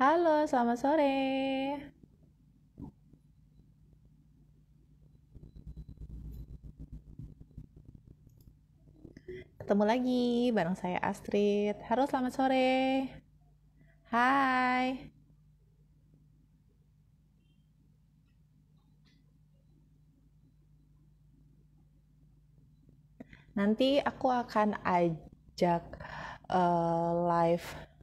Halo, selamat sore. Ketemu lagi bareng saya Astrid. Halo, selamat sore. Hai. Nanti aku akan ajak live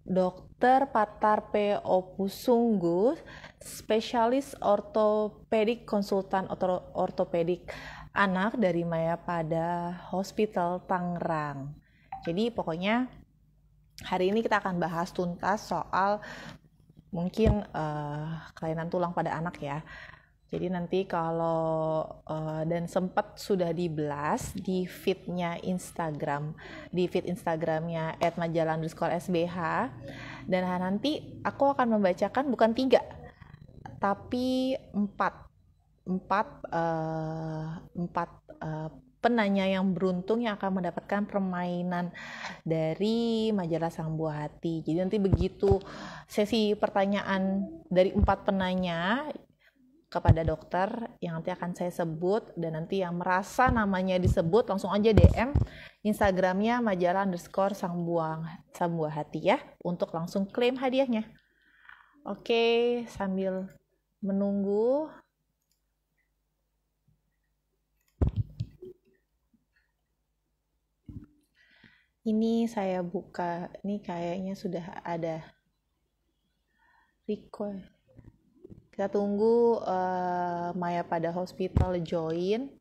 Dokter Patar P. Opusunggu, spesialis ortopedik, konsultan ortopedik anak dari Mayapada Hospital Tangerang. Jadi pokoknya hari ini kita akan bahas tuntas soal mungkin kelainan tulang pada anak ya. Jadi nanti kalau dan sempat sudah dibelas di feednya Instagram, di feed Instagramnya @majalah_sbh, dan nanti aku akan membacakan bukan 3 tapi 4 penanya yang beruntung yang akan mendapatkan permainan dari majalah Sang Buah Hati. Jadi nanti begitu sesi pertanyaan dari 4 penanya kepada dokter yang nanti akan saya sebut, dan nanti yang merasa namanya disebut langsung aja DM Instagramnya majalah_sang buah hati ya, untuk langsung klaim hadiahnya. Oke, sambil menunggu ini saya buka, ini kayaknya sudah ada request. Kita tunggu Maya pada hospital join.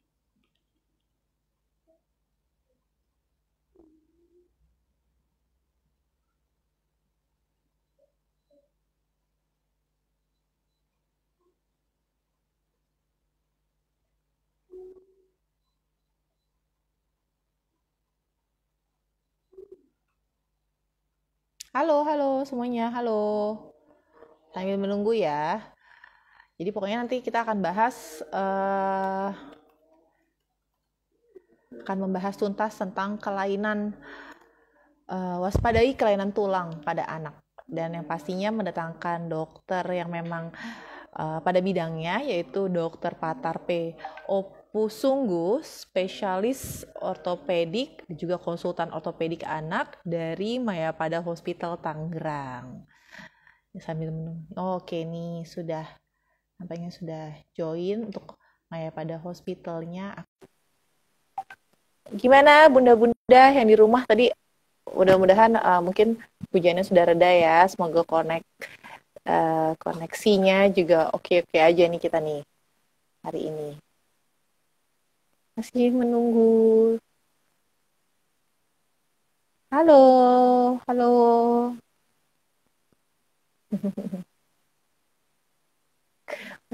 Halo, halo semuanya, halo. Sambil menunggu ya. Jadi pokoknya nanti kita akan membahas tuntas tentang waspadai kelainan tulang pada anak, dan yang pastinya mendatangkan dokter yang memang pada bidangnya, yaitu Dokter Patar P. Opusunggu, spesialis ortopedik dan juga konsultan ortopedik anak dari Mayapada Hospital Tangerang. Sambil menunggu. Oke, nih nampaknya sudah join untuk Mayapada Hospitalnya. Gimana bunda-bunda yang di rumah tadi? Mudah-mudahan mungkin hujannya sudah reda ya. Semoga koneksinya juga oke-oke aja nih kita nih hari ini. Masih menunggu. Halo, halo.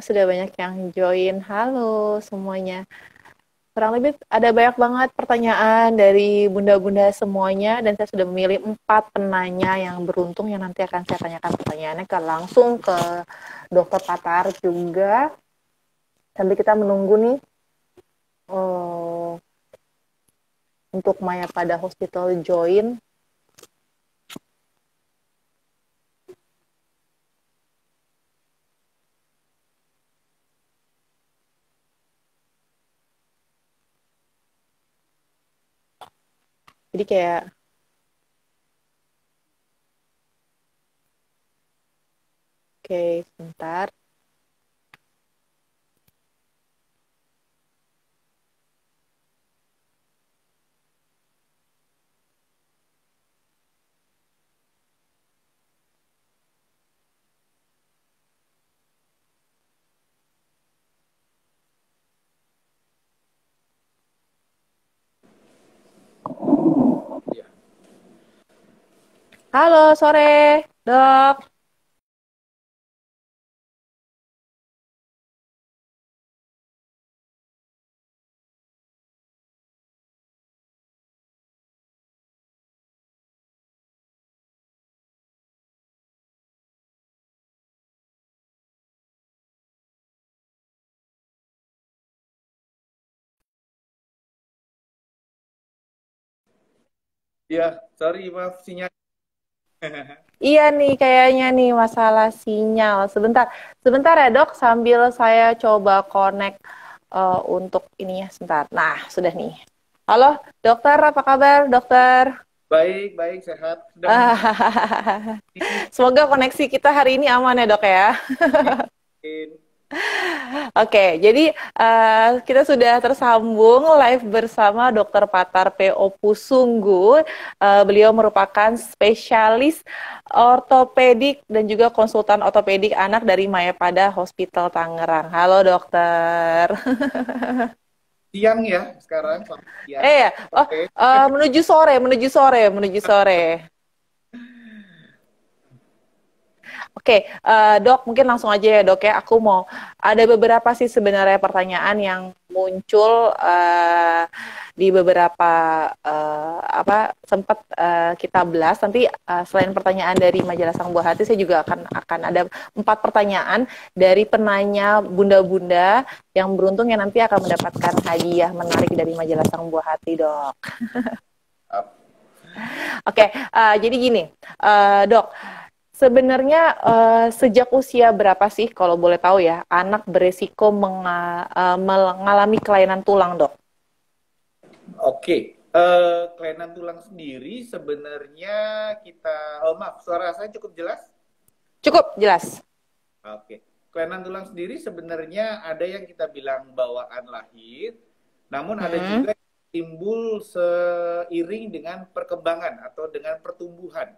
Sudah banyak yang join. Halo semuanya. Kurang lebih ada banyak banget pertanyaan dari bunda-bunda semuanya, dan saya sudah memilih 4 penanya yang beruntung yang nanti akan saya tanyakan pertanyaannya langsung ke Dokter Patar juga. Sambil kita menunggu nih oh, untuk Maya pada hospital join. Jadi kayak oke, sebentar. Halo, sore, Dok. Iya, sorry, maaf sinyal. Iya nih, kayaknya nih masalah sinyal. Sebentar, sebentar ya dok, sambil saya coba connect untuk ininya sebentar. Nah, sudah nih. Halo, dokter, apa kabar, dokter? Baik, baik, sehat. Sedang ini Semoga koneksi kita hari ini aman ya dok ya. bikin. Oke, jadi kita sudah tersambung live bersama Dr. Patar P.O. Pusunggu. Beliau merupakan spesialis ortopedik dan juga konsultan ortopedik anak dari Mayapada Hospital Tangerang. Halo dokter. Siang ya sekarang, selamat siang. Ya, oh, Oke. menuju sore, menuju sore, menuju sore. Oke, Dok, mungkin langsung aja ya Dok ya. Aku mau ada beberapa sih sebenarnya pertanyaan yang muncul di beberapa apa sempat kita belas. Nanti selain pertanyaan dari majalah Sang Buah Hati, saya juga akan ada 4 pertanyaan dari penanya bunda-bunda yang beruntung yang nanti akan mendapatkan hadiah menarik dari majalah Sang Buah Hati, Dok. Oke, jadi gini, Dok. Sebenarnya sejak usia berapa sih, kalau boleh tahu ya, anak beresiko mengalami kelainan tulang, dok? Oke. Kelainan tulang sendiri sebenarnya kita, oh maaf, suara saya cukup jelas? Cukup jelas. Oke. Kelainan tulang sendiri sebenarnya ada yang kita bilang bawaan lahir, namun ada Hmm, juga yang timbul seiring dengan perkembangan atau dengan pertumbuhan.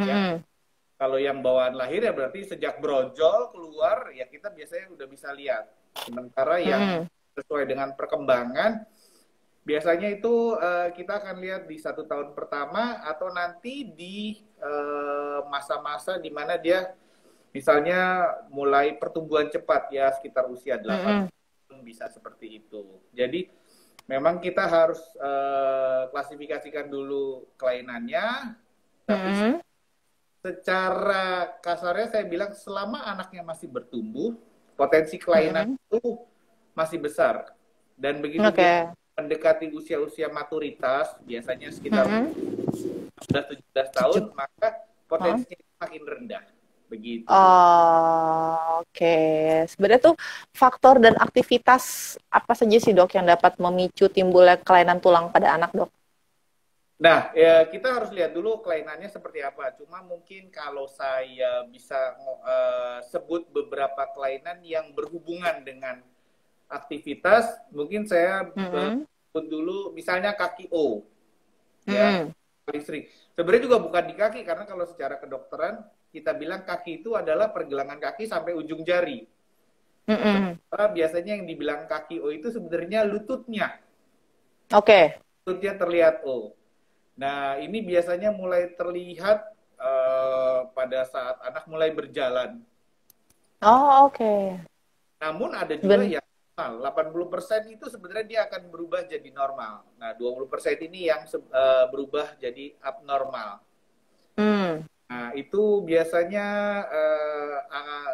Ya, hmm, kalau yang bawaan lahir ya berarti sejak brojol keluar ya kita biasanya udah bisa lihat. Sementara yang hmm, sesuai dengan perkembangan biasanya itu kita akan lihat di 1 tahun pertama atau nanti di masa-masa di mana dia misalnya mulai pertumbuhan cepat ya sekitar usia 8 hmm, tahun bisa seperti itu. Jadi memang kita harus klasifikasikan dulu kelainannya, tapi hmm, secara kasarnya saya bilang selama anaknya masih bertumbuh, potensi kelainan hmm. itu masih besar. Dan begitu dia Oke. mendekati usia-usia maturitas, biasanya sekitar Hmm. 16-17 tahun, Tujuh. maka Oh, potensinya makin rendah. Begitu. oh, oke. Sebenarnya tuh faktor dan aktivitas apa saja sih dok yang dapat memicu timbulnya kelainan tulang pada anak, dok? Nah, ya kita harus lihat dulu kelainannya seperti apa. Cuma mungkin kalau saya bisa sebut beberapa kelainan yang berhubungan dengan aktivitas, mungkin saya Hmm, sebut dulu misalnya kaki O, ya hmm, paling sering. Sebenarnya juga bukan di kaki karena kalau secara kedokteran kita bilang kaki itu adalah pergelangan kaki sampai ujung jari. hmm. Sementara biasanya yang dibilang kaki O itu sebenarnya lututnya. Oke. Lututnya terlihat O. Nah, ini biasanya mulai terlihat pada saat anak mulai berjalan. Oh, oke. Namun ada juga Ben yang normal. 80% itu sebenarnya dia akan berubah jadi normal. Nah, 20% ini yang berubah jadi abnormal. hmm, Nah, itu biasanya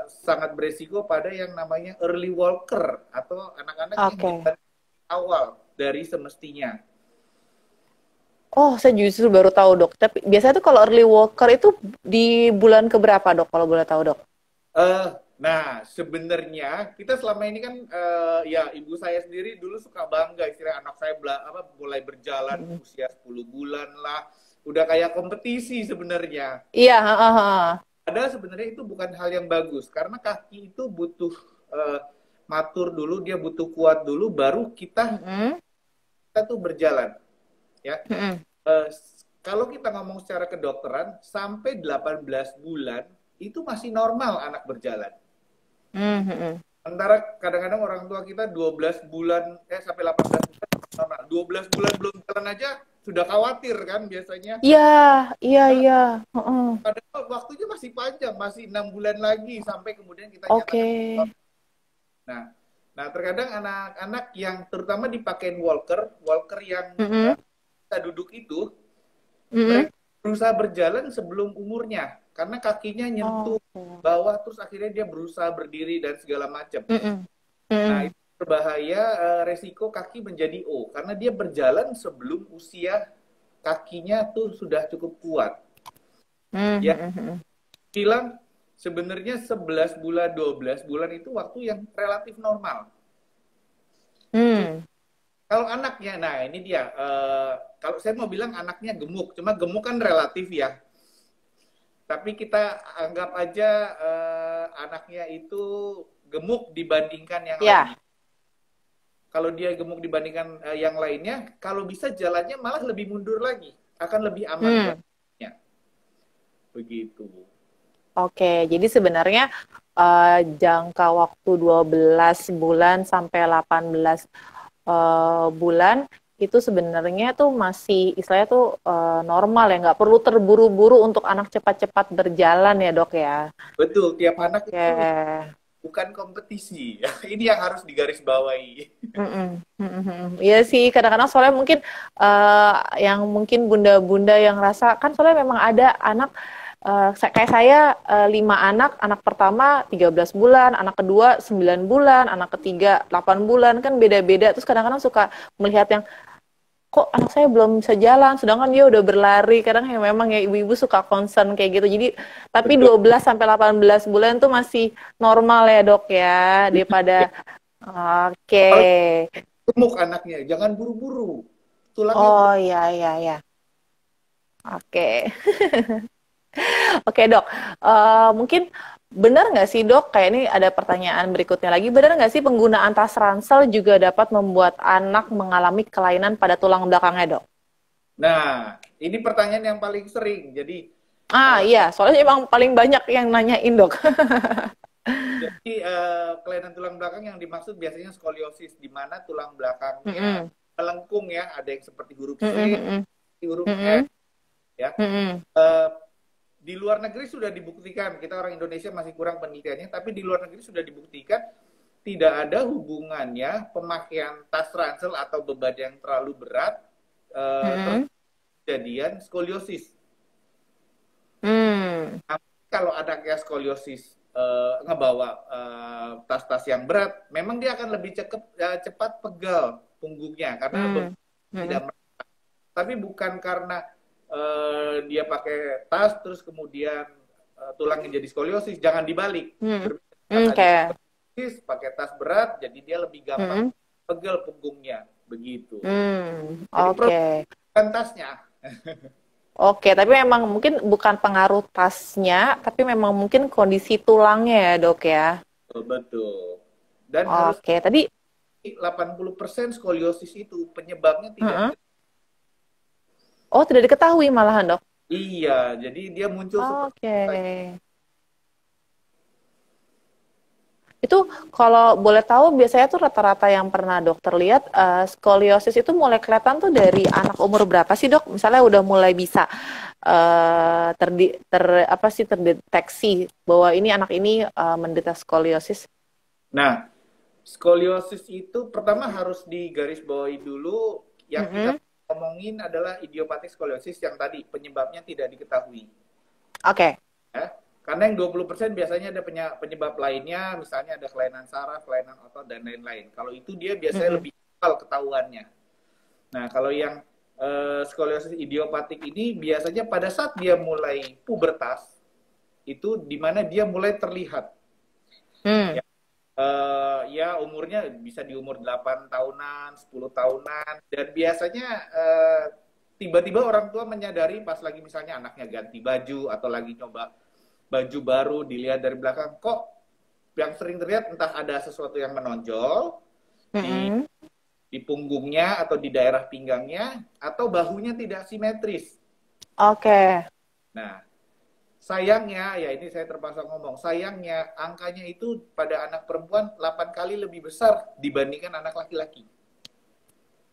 sangat beresiko pada yang namanya early walker atau anak-anak yang oke. jalan awal dari semestinya. Oh, saya justru baru tahu, Dok. Tapi biasanya tuh kalau early walker itu di bulan keberapa, Dok, kalau boleh tahu, Dok? Eh, nah, sebenarnya kita selama ini kan ya ibu saya sendiri dulu suka bangga istilah anak saya mulai berjalan Hmm. usia 10 bulan lah. Udah kayak kompetisi sebenarnya. Iya, heeh. Padahal sebenarnya itu bukan hal yang bagus karena kaki itu butuh eh, matur dulu, dia butuh kuat dulu baru Mm-mm, kita tuh berjalan, ya. mm-mm. Eh, kalau kita ngomong secara kedokteran sampai 18 bulan itu masih normal anak berjalan. Mhm. Sementara kadang-kadang orang tua kita 12 bulan, sampai 18 bulan, 12 bulan belum jalan aja sudah khawatir kan biasanya. Iya, iya, Nah, iya. Heeh. padahal waktunya masih panjang, masih 6 bulan lagi sampai kemudian kita Oke. nyatakan. Nah, nah terkadang anak-anak yang terutama dipakein walker, walker yang Mm-mm, kita duduk itu, mm-mm. mereka berusaha berjalan sebelum umurnya karena kakinya nyentuh Oke. bawah terus akhirnya dia berusaha berdiri dan segala macam. Mm-mm, Nah, mm-mm. itu berbahaya resiko kaki menjadi O karena dia berjalan sebelum usia kakinya tuh sudah cukup kuat. Hmm, Ya, hmm, hmm. bilang sebenarnya 11 bulan, 12 bulan itu waktu yang relatif normal. Hmm. Kalau anaknya, nah ini dia. Kalau saya mau bilang anaknya gemuk, cuma gemuk kan relatif ya. Tapi kita anggap aja anaknya itu gemuk dibandingkan yang Ya. lainnya. Kalau dia gemuk dibandingkan yang lainnya, kalau bisa jalannya malah lebih mundur lagi, akan lebih aman Hmm. buatnya. Begitu. Oke, jadi sebenarnya jangka waktu 12 bulan sampai 18 bulan itu sebenarnya tuh masih istilahnya tuh normal ya, nggak perlu terburu-buru untuk anak cepat-cepat berjalan ya dok ya. Betul, tiap anak Oke. itu bukan kompetisi. Ini yang harus digarisbawahi. Mm-mm. Mm-mm. Iya sih, kadang-kadang soalnya mungkin yang mungkin bunda-bunda yang rasa kan soalnya memang ada anak kayak saya 5 anak, anak pertama 13 bulan, anak kedua 9 bulan, anak ketiga 8 bulan kan beda-beda. Terus kadang-kadang suka melihat yang kok anak saya belum bisa jalan, sedangkan dia udah berlari. Kadang ya memang ya ibu-ibu suka concern kayak gitu. Jadi tapi Betul. 12 sampai 18 bulan tuh masih normal ya dok ya daripada oke. Apalagi gemuk anaknya, jangan buru-buru. Tulangnya Oh belum. iya iya iya. Oke. Oke dok. Mungkin benar nggak sih dok? Kayak ini ada pertanyaan berikutnya lagi. Benar nggak sih penggunaan tas ransel juga dapat membuat anak mengalami kelainan pada tulang belakangnya dok? Nah, ini pertanyaan yang paling sering. Jadi, Ah eh, iya, soalnya emang paling banyak yang nanyain dok. kelainan tulang belakang yang dimaksud biasanya skoliosis, di mana tulang belakangnya Mm-mm. melengkung ya. Ada yang seperti huruf C, Mm-mm. huruf S, Mm-mm. ya. Mm-mm. Eh, di luar negeri sudah dibuktikan, kita orang Indonesia masih kurang penelitiannya, tapi di luar negeri sudah dibuktikan tidak ada hubungannya pemakaian tas ransel atau beban yang terlalu berat Mm-mm. terjadian skoliosis. Mm. Kalau anaknya skoliosis ngebawa tas-tas yang berat, memang dia akan lebih cepat pegal punggungnya karena Mm. tidak Mm. merata. Tapi bukan karena dia pakai tas terus kemudian tulangnya jadi skoliosis, jangan dibalik. Mm. Berbeda karena dia Oke. skoliosis pakai tas berat, jadi dia lebih gampang Mm. pegal punggungnya begitu. Mm. Jadi Oke. bukan tasnya. Oke, tapi memang mungkin bukan pengaruh tasnya, tapi memang mungkin kondisi tulangnya ya, Dok ya. Betul. Dan harus Oke, tadi 80% skoliosis itu penyebabnya tidak Heeh. diketahui. Oh, tidak diketahui malahan, Dok. Iya, jadi dia muncul seperti Oke. itu. Itu kalau boleh tahu biasanya tuh rata-rata yang pernah dokter lihat skoliosis itu mulai kelihatan tuh dari anak umur berapa sih, Dok? Misalnya udah mulai bisa apa sih terdeteksi bahwa ini anak ini menderita skoliosis. Nah, skoliosis itu pertama harus digarisbawahi dulu, yang kita Mm-mm. ngomongin adalah idiopatik skoliosis yang tadi penyebabnya tidak diketahui. Oke. Ya. Karena yang 20% biasanya ada penyebab lainnya, misalnya ada kelainan saraf, kelainan otot, dan lain-lain. Kalau itu dia biasanya Mm-mm. lebih awal ketahuannya. Nah, kalau yang skoliosis idiopatik ini biasanya pada saat dia mulai pubertas, itu di mana dia mulai terlihat. Mm. Ya, ya umurnya bisa di umur 8 tahunan, 10 tahunan, dan biasanya tiba-tiba orang tua menyadari pas lagi misalnya anaknya ganti baju atau lagi nyoba baju baru, dilihat dari belakang, kok yang sering terlihat entah ada sesuatu yang menonjol di Mm-mm. di punggungnya atau di daerah pinggangnya atau bahunya tidak simetris. Oke. Nah, sayangnya ya ini saya terpaksa ngomong, sayangnya angkanya itu pada anak perempuan 8 kali lebih besar dibandingkan anak laki-laki.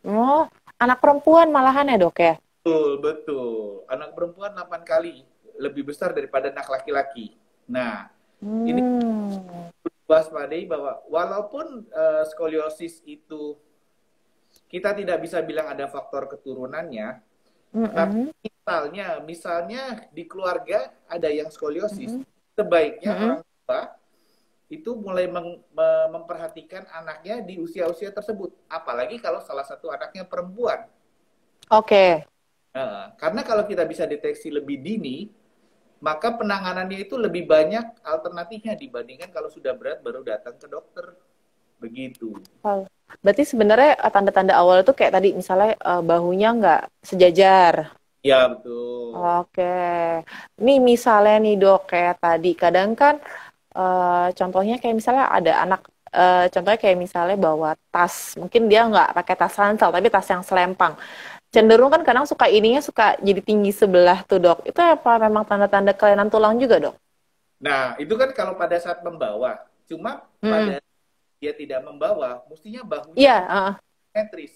Oh, anak perempuan malahan ya, Dok ya? Betul, betul. Anak perempuan 8 kali lebih besar daripada anak laki-laki. Nah, ini Hmm. waspadai bahwa walaupun skoliosis itu kita tidak bisa bilang ada faktor keturunannya, tapi Mm-mm. misalnya di keluarga ada yang skoliosis, Mm-mm. sebaiknya Mm-mm. orang tua itu mulai memperhatikan anaknya di usia-usia tersebut. Apalagi kalau salah satu anaknya perempuan. Oke. Karena kalau kita bisa deteksi lebih dini, maka penanganannya itu lebih banyak alternatifnya dibandingkan kalau sudah berat baru datang ke dokter. Begitu. Oh, berarti sebenarnya tanda-tanda awal itu kayak tadi misalnya bahunya nggak sejajar. Ya, betul. Oke, nih misalnya nih dok kayak tadi kadang kan contohnya kayak misalnya ada anak contohnya kayak misalnya bawa tas, mungkin dia nggak pakai tas ransel tapi tas yang selempang. Ya. Cenderung kan kadang suka ininya suka jadi tinggi sebelah tuh dok. Itu apa memang tanda-tanda kelainan tulang juga dok? Nah, itu kan kalau pada saat membawa. Cuma Mm-mm. pada dia tidak membawa, mestinya bahunya Iya, simetris.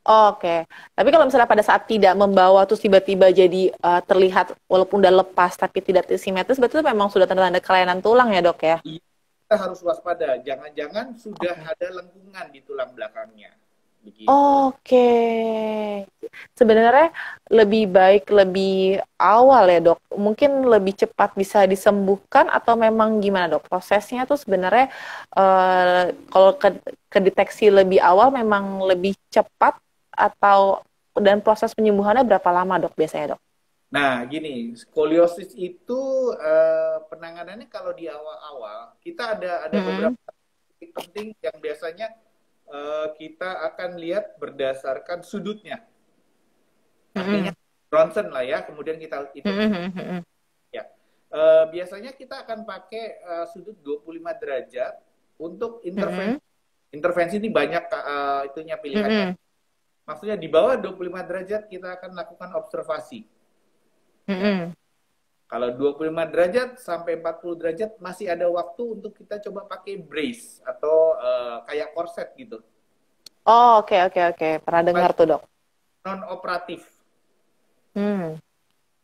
oke. Tapi kalau misalnya pada saat tidak membawa terus tiba-tiba jadi terlihat walaupun udah lepas tapi tidak simetris, berarti itu memang sudah tanda-tanda kelainan tulang ya dok ya? Iya, kita harus waspada. Jangan-jangan sudah Oke. ada lengkungan di tulang belakangnya. Begitu. Oke. Sebenarnya lebih baik lebih awal ya dok. Mungkin lebih cepat bisa disembuhkan atau memang gimana dok? Prosesnya tuh sebenarnya kalau kedeteksi lebih awal memang lebih cepat atau dan proses penyembuhannya berapa lama dok biasanya dok? Nah, gini, skoliosis itu penanganannya kalau di awal-awal, kita ada Mm-mm. beberapa titik penting yang biasanya kita akan lihat berdasarkan sudutnya. Artinya Mm-mm. Bronson lah ya, kemudian kita hitung Mm-mm. Mm-mm. ya. Biasanya kita akan pakai sudut 25 derajat untuk intervensi. Mm-mm. Intervensi ini banyak itunya pilihannya. Mm-mm. Maksudnya di bawah 25 derajat kita akan lakukan observasi. Ya. Mm-mm. Kalau 25 derajat sampai 40 derajat masih ada waktu untuk kita coba pakai brace atau kayak korset gitu. Oh, oke oke oke. Pernah dengar tuh dok. Non operatif. Hmm.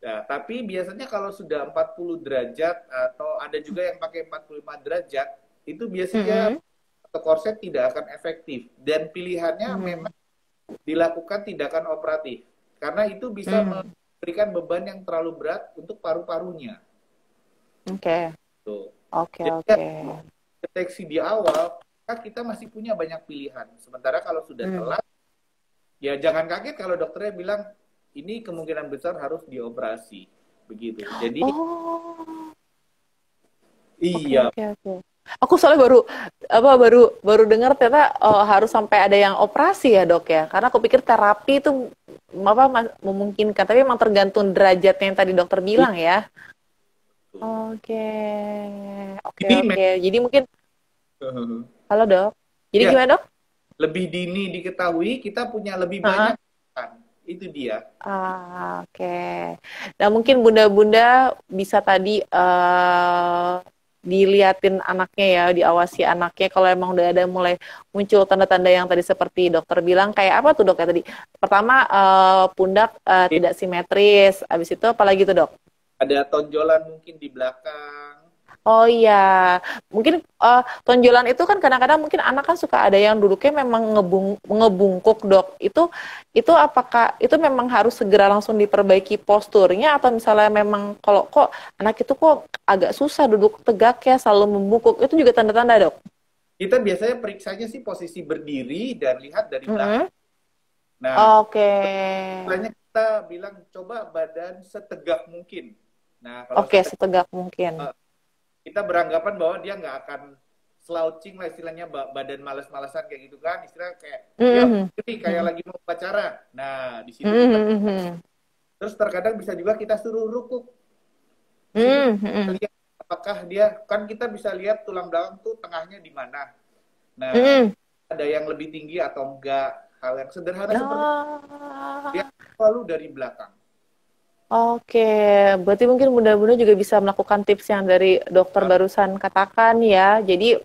Nah, tapi biasanya kalau sudah 40 derajat atau ada juga yang pakai 45 derajat, itu biasanya Mm-mm. atau korset tidak akan efektif dan pilihannya Mm-mm. memang dilakukan tindakan operatif karena itu bisa Mm. memberikan beban yang terlalu berat untuk paru-parunya. Oke. Tuh. Oke, Jadi ya, oke. deteksi di awal, kan kita masih punya banyak pilihan. Sementara kalau sudah Hmm. telat, ya jangan kaget kalau dokternya bilang ini kemungkinan besar harus dioperasi. Begitu. Jadi Oh, oke, iya, oke, oke. Aku soalnya baru dengar ternyata harus sampai ada yang operasi ya dok ya. Karena aku pikir terapi itu memungkinkan, tapi emang tergantung derajatnya yang tadi dokter bilang ya. Oke, oke, ini oke. Jadi mungkin, memang halo dok. Jadi ya gimana dok? lebih dini diketahui kita punya lebih Heeh. banyak kan. Itu dia. Ah, oke. Nah, mungkin bunda-bunda bisa tadi diliatin anaknya ya, diawasi anaknya kalau emang udah ada mulai muncul tanda-tanda yang tadi seperti dokter bilang kayak apa tuh dok ya tadi? Pertama pundak tidak simetris, habis itu apa lagi tuh dok? Ada tonjolan mungkin di belakang. Oh iya, mungkin tonjolan itu kan kadang-kadang mungkin anak kan suka ada yang duduknya memang ngebungkuk dok. Itu apakah itu memang harus segera langsung diperbaiki posturnya atau misalnya memang kalau kok anak itu kok agak susah duduk tegak ya selalu membungkuk itu juga tanda-tanda dok. Kita biasanya periksanya sih posisi berdiri dan lihat dari belakang. Mm-mm. Nah, Oke, istilahnya kita bilang coba badan setegak mungkin. Nah, kalau oke setegak, setegak mungkin. kita beranggapan bahwa dia nggak akan slouching lah istilahnya badan males-malesan kayak gitu kan. Istilahnya kayak dia Mm-mm. berdiri kayak Mm-mm. lagi mau upacara. Nah, di situ kita Mm-mm. terus terkadang bisa juga kita suruh rukuk. Di situ kita Mm-mm. lihat apakah dia kan kita bisa lihat tulang belakang tuh tengahnya di mana. Nah, Mm-mm. ada yang lebih tinggi atau enggak. Hal yang sederhana seperti dia Ah. selalu dari belakang. Oke, berarti mungkin bunda-bunda juga bisa melakukan tips yang dari dokter Nah, barusan katakan ya. Jadi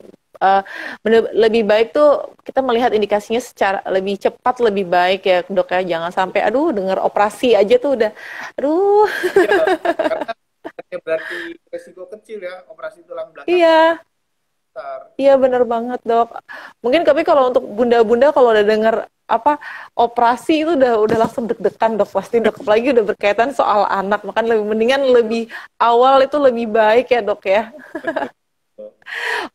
lebih baik tuh kita melihat indikasinya secara lebih cepat lebih baik ya dok ya. Jangan sampai aduh dengar operasi aja tuh udah aduh. iya, karena berarti resiko kecil ya, operasi tulang belakang Iya, besar. iya bener banget dok. Mungkin tapi kalau untuk bunda-bunda kalau udah dengar apa operasi itu udah langsung deg-degan dok pasti dok apalagi udah berkaitan soal anak makan lebih mendingan lebih awal itu lebih baik ya dok ya.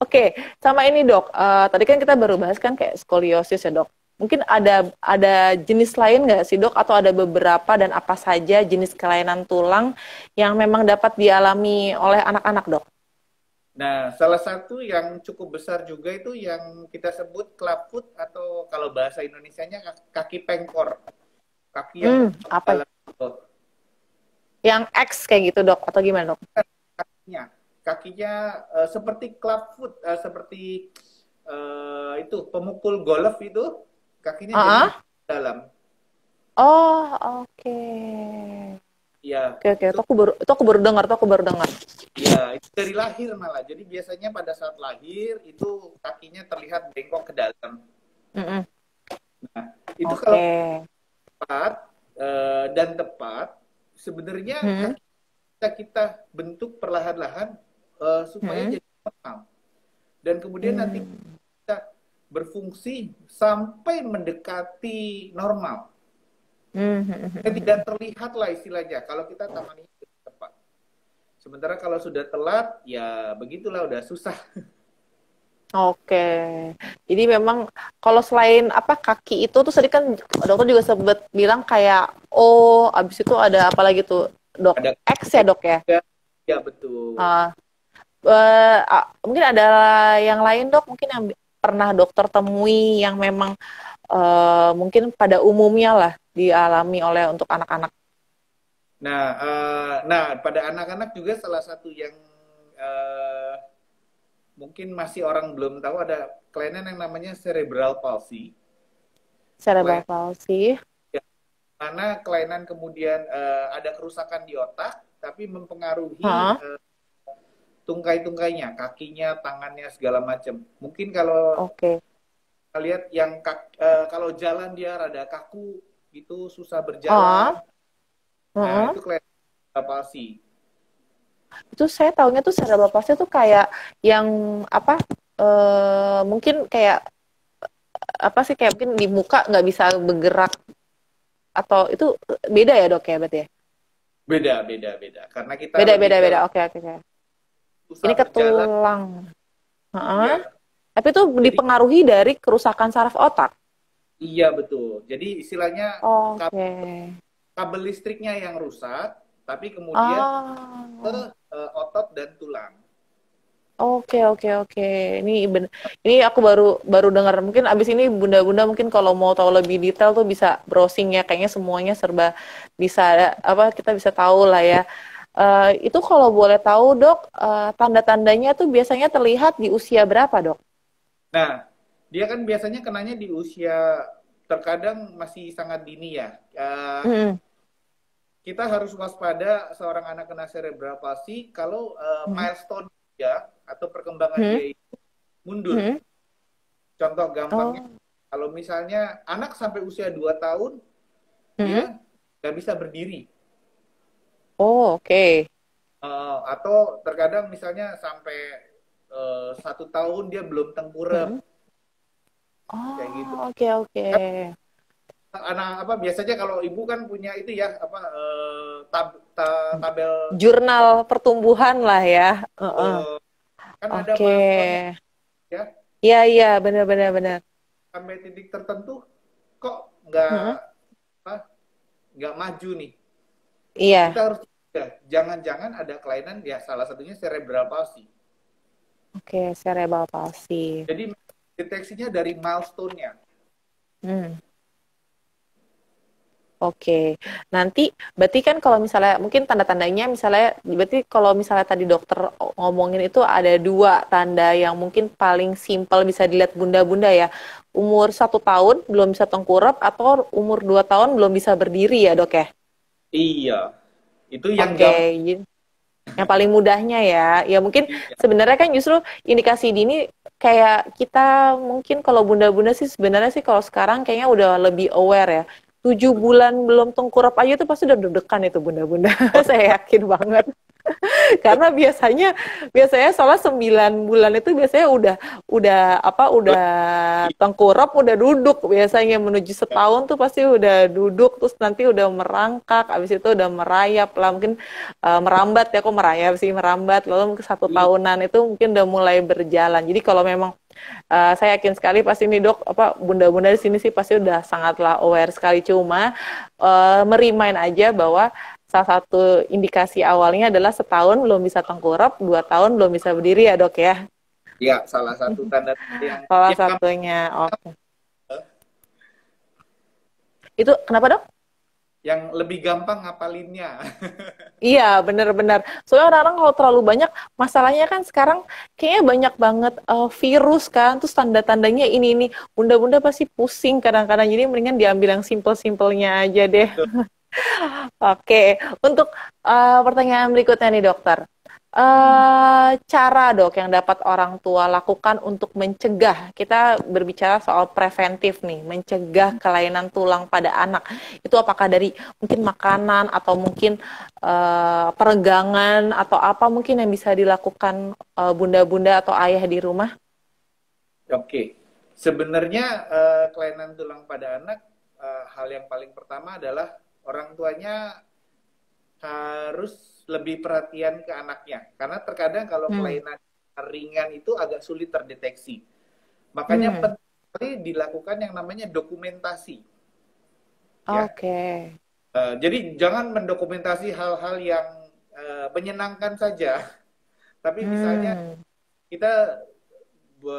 Oke, sama ini dok. Tadi kan kita baru bahas kan kayak skoliosis ya dok. Mungkin ada jenis lain nggak sih dok? Atau ada beberapa dan apa saja jenis kelainan tulang yang memang dapat dialami oleh anak-anak dok? Nah, salah satu yang cukup besar juga itu yang kita sebut clubfoot atau kalau bahasa Indonesianya kaki pengkor. Kaki yang Apa? dalam Yang X kayak gitu dok? Atau gimana dok? kakinya. Kakinya seperti clubfoot, seperti itu pemukul golf itu, kakinya jadi dalam. Oh, oke. Ya, Oke, oke. Itu aku baru dengar, ya, itu dari lahir malah. Jadi biasanya pada saat lahir itu kakinya terlihat bengkok ke dalam. Mm-mm. Nah, itu kalau Oke. tepat dan tepat, sebenarnya kaki kita bentuk perlahan-lahan supaya jadi normal. Dan kemudian nanti kita berfungsi sampai mendekati normal. Tidak terlihat lah istilahnya kalau kita tangani tepat. Sementara kalau sudah telat, ya begitulah udah susah. Oke. Jadi memang kalau selain apa kaki itu tuh tadi kan dokter juga sempat bilang kayak abis itu ada apa lagi tuh dok? Ada X ya dok ya? ya betul. Mungkin ada yang lain dok, mungkin yang pernah dokter temui yang memang mungkin pada umumnya lah dialami oleh untuk anak-anak. Nah, pada anak-anak juga salah satu yang mungkin masih orang belum tahu ada kelainan yang namanya cerebral palsy. Cerebral palsy. Mana kelainan kemudian ada kerusakan di otak, tapi mempengaruhi tungkai-tungkainya, kakinya, tangannya, segala macam. Mungkin kalau kita lihat yang kalau jalan dia rada kaku, itu susah berjalan. Nah, itu kelainan cerebral palsy. Itu saya taunya tuh cerebral palsy tuh kayak yang apa? Mungkin kayak apa sih, kayak mungkin di muka nggak bisa bergerak, atau itu beda ya dok ya berarti ya? Beda. Karena kita beda. Oke. Ini ke berjalan. tulang. Tapi itu dipengaruhi dari kerusakan saraf otak. Iya betul. Jadi istilahnya kabel listriknya yang rusak, tapi kemudian ke otot dan tulang. Oke. Ini aku baru dengar. Mungkin abis ini bunda-bunda mungkin kalau mau tahu lebih detail tuh bisa browsing ya. Kayaknya semuanya serba bisa kita bisa tahu lah ya. Itu kalau boleh tahu dok, tanda-tandanya tuh biasanya terlihat di usia berapa dok? Nah, dia kan biasanya kenanya di usia terkadang masih sangat dini ya. Kita harus waspada seorang anak kena cerebral palsy kalau milestone dia atau perkembangan dia itu mundur. Contoh gampangnya, kalau misalnya anak sampai usia 2 tahun, dia nggak bisa berdiri. Oke. Atau terkadang misalnya sampai 1 tahun dia belum tengkurap. Kayak gitu. Oke. Anak biasanya kalau ibu kan punya itu ya tabel jurnal pertumbuhan lah ya. Kan ada milestone ya. Iya benar. Sampai titik tertentu kok nggak maju nih. Iya. Kita harus jangan-jangan ada kelainan ya, salah satunya cerebral palsy. Oke, cerebral palsy. Jadi deteksinya dari milestone-nya. Oke, nanti berarti kan kalau misalnya mungkin tanda-tandanya misalnya berarti kalau misalnya tadi dokter ngomongin itu ada 2 tanda yang mungkin paling simpel bisa dilihat bunda-bunda ya. Umur 1 tahun belum bisa tengkurap atau umur 2 tahun belum bisa berdiri ya dok ya? Iya, itu yang yang paling mudahnya ya. Ya mungkin sebenarnya kan justru indikasi dini kayak kita mungkin kalau bunda-bunda sih sebenarnya sih kalau sekarang kayaknya udah lebih aware ya. 7 bulan belum tengkurap aja tuh pasti udah deg-degan itu bunda-bunda. Saya yakin banget. Karena biasanya soalnya 9 bulan itu biasanya udah tengkurap, udah duduk. Biasanya menuju setahun tuh pasti udah duduk, terus nanti udah merangkak, habis itu udah merayap lah, mungkin merambat ya, kok merayap sih, merambat. Lalu mungkin 1 tahunan itu mungkin udah mulai berjalan. Jadi kalau memang saya yakin sekali pasti nih dok, bunda-bunda di sini sih pasti udah sangatlah aware sekali. Cuma merimain aja bahwa salah satu indikasi awalnya adalah setahun belum bisa tengkurap, 2 tahun belum bisa berdiri ya dok ya. Ya, salah satu tanda yang Salah satunya. Oke. Itu kenapa dok? yang lebih gampang ngapalinnya. Iya, benar-benar. Soalnya orang-orang kalau terlalu banyak, masalahnya kan sekarang kayaknya banyak banget virus kan, terus tanda-tandanya ini. Bunda-bunda pasti pusing kadang-kadang, jadi mendingan diambil yang simple-simpelnya aja deh. Oke, untuk pertanyaan berikutnya nih dokter. Cara dok yang dapat orang tua lakukan untuk mencegah, kita berbicara soal preventif nih, mencegah kelainan tulang pada anak. Itu apakah dari mungkin makanan atau mungkin peregangan atau apa mungkin yang bisa dilakukan bunda-bunda atau ayah di rumah? Oke, sebenarnya kelainan tulang pada anak, hal yang paling pertama adalah orang tuanya harus lebih perhatian ke anaknya. Karena terkadang kalau kelainan ringan itu agak sulit terdeteksi. Makanya penting sekali dilakukan yang namanya dokumentasi. Ya. Oke. Jadi jangan mendokumentasi hal-hal yang menyenangkan saja. Tapi misalnya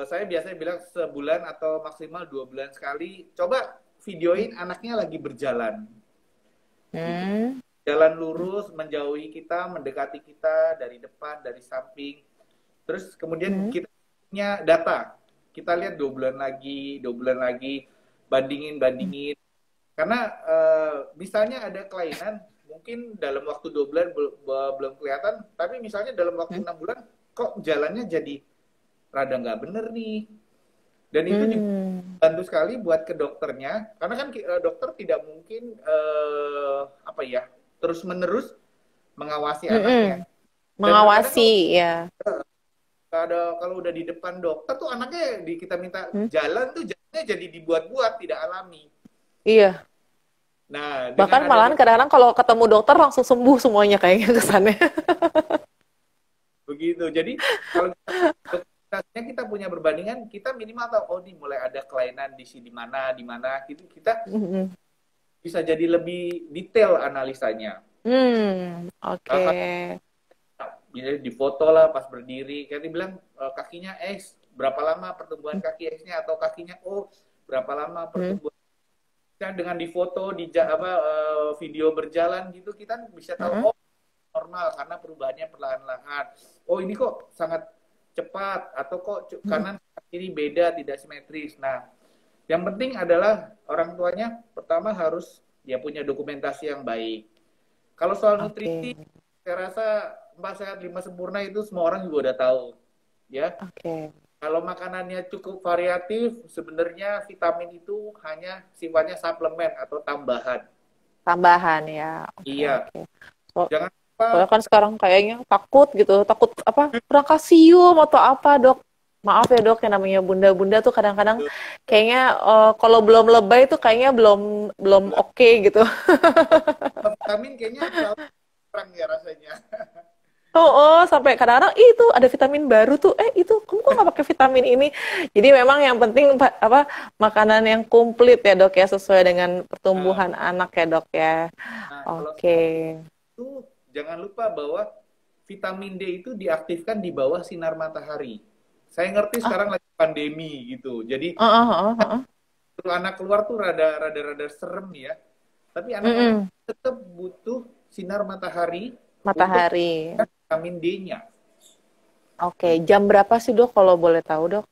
saya biasanya bilang sebulan atau maksimal 2 bulan sekali, coba videoin anaknya lagi berjalan. Gitu. Jalan lurus, menjauhi kita, mendekati kita dari depan, dari samping. Terus kemudian kita punya data. Kita lihat 2 bulan lagi, bandingin. Karena misalnya ada kelainan, mungkin dalam waktu 2 bulan belum kelihatan, tapi misalnya dalam waktu 6 bulan, kok jalannya jadi rada nggak bener nih. Dan itu juga bantu sekali buat ke dokternya, karena kan dokter tidak mungkin terus-menerus mengawasi anaknya. Mengawasi ya. Kalau udah di depan dokter tuh anaknya kita minta jalan tuh jalannya jadi dibuat-buat, tidak alami. Iya. Nah, bahkan malahan kadang-kadang kalau ketemu dokter langsung sembuh semuanya kayaknya kesannya. Begitu. Jadi kalau kita punya perbandingan, kita minimal tahu nih mulai ada kelainan di mana gitu, kita bisa jadi lebih detail analisanya. Oke. Jadi difoto lah pas berdiri, kayak dibilang kakinya X, berapa lama pertumbuhan kaki X-nya, atau kakinya O, berapa lama pertumbuhan. Kita dengan difoto, video berjalan gitu, kita bisa tahu normal karena perubahannya perlahan-lahan. Oh ini kok sangat cepat, atau kok kanan kiri beda, tidak simetris. Nah, yang penting adalah orang tuanya pertama harus dia punya dokumentasi yang baik. Kalau soal nutrisi, saya rasa 4 sehat 5 sempurna itu semua orang juga udah tahu, ya. Kalau makanannya cukup variatif, sebenarnya vitamin itu hanya sifatnya suplemen atau tambahan. Tambahan ya. Iya. Jangan lupa. Soalnya kan sekarang kayaknya takut kurang kalsium atau apa dok. Maaf ya dok, yang namanya bunda-bunda tuh kadang-kadang kayaknya kalau belum lebay tuh kayaknya belum oke gitu. Vitamin kayaknya kurang ya rasanya. Sampai kadang-kadang itu ada vitamin baru tuh, itu kamu kok nggak pakai vitamin ini. Jadi memang yang penting makanan yang komplit ya dok ya, sesuai dengan pertumbuhan anak ya dok ya. Itu jangan lupa bahwa vitamin D itu diaktifkan di bawah sinar matahari. Saya ngerti sekarang lagi pandemi gitu, jadi anak keluar tuh rada serem ya. Tapi anak-anak tetap butuh sinar matahari. Untuk vitamin D-nya. Oke, jam berapa sih dok kalau boleh tahu dok?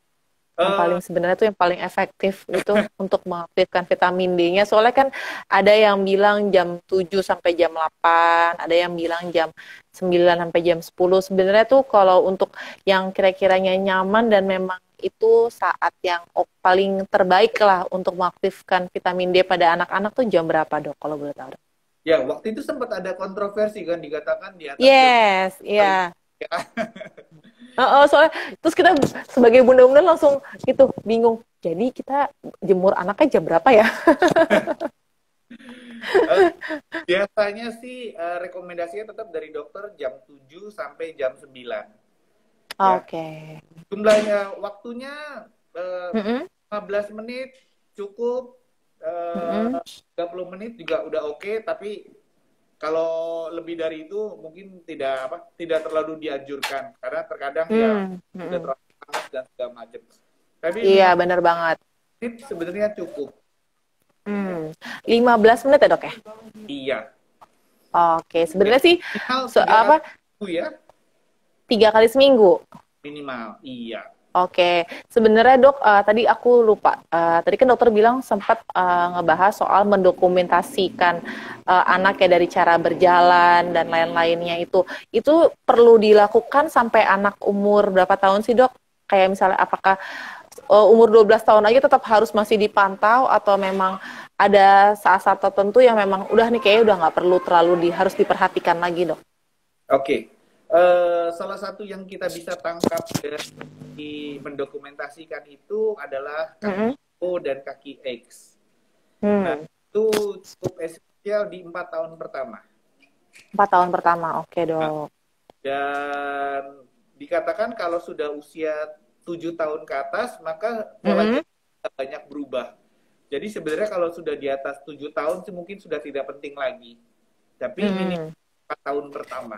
Yang paling sebenarnya tuh yang paling efektif itu untuk mengaktifkan vitamin D-nya. Soalnya kan ada yang bilang jam 7 sampai jam 8, ada yang bilang jam 9 sampai jam 10. Sebenarnya tuh kalau untuk yang kira-kiranya nyaman dan memang itu saat yang paling terbaik lah untuk mengaktifkan vitamin D pada anak-anak tuh jam berapa dok kalau boleh tahu dok? Ya, waktu itu sempat ada kontroversi kan dikatakan di atas Yes, paling iya. ya. Soalnya terus kita sebagai bunda-bunda langsung gitu bingung. Jadi kita jemur anaknya jam berapa ya? Eh, Biasanya sih rekomendasinya tetap dari dokter jam 7 sampai jam 9 ya. Oke. Jumlahnya waktunya eh, Mm-mm, 15 menit cukup, mm-mm, 30 menit juga udah oke, tapi kalau lebih dari itu mungkin tidak terlalu dianjurkan karena terkadang ya udah mm. terlalu panas dan segala macam. Tapi Iya, 15 bener banget. menit sebenarnya cukup. Hmm. 15 menit ya, Dok ya? Iya. Oke, Ya, sebenarnya sih minimal 3 kali apa seminggu ya, 3 kali seminggu. minimal. Iya. Oke, sebenarnya dok, tadi aku lupa. Tadi kan dokter bilang sempat ngebahas soal mendokumentasikan anak ya dari cara berjalan dan lain-lainnya itu. Itu perlu dilakukan sampai anak umur berapa tahun sih dok? Kayak misalnya apakah umur 12 tahun aja tetap harus masih dipantau atau memang ada saat-saat tertentu yang memang udah nih kayaknya udah nggak perlu terlalu harus diperhatikan lagi dok? Oke. Salah satu yang kita bisa tangkap dari mendokumentasikan itu adalah kaki Mm-mm. O dan kaki X. Nah, Hmm. itu cukup esensial di 4 tahun pertama. 4 tahun pertama, oke Nah, dok. dan dikatakan kalau sudah usia 7 tahun ke atas, maka pola Mm-mm. jalan banyak berubah. Jadi sebenarnya kalau sudah di atas 7 tahun sih mungkin sudah tidak penting lagi. Tapi minimal Mm-mm. 4 tahun pertama.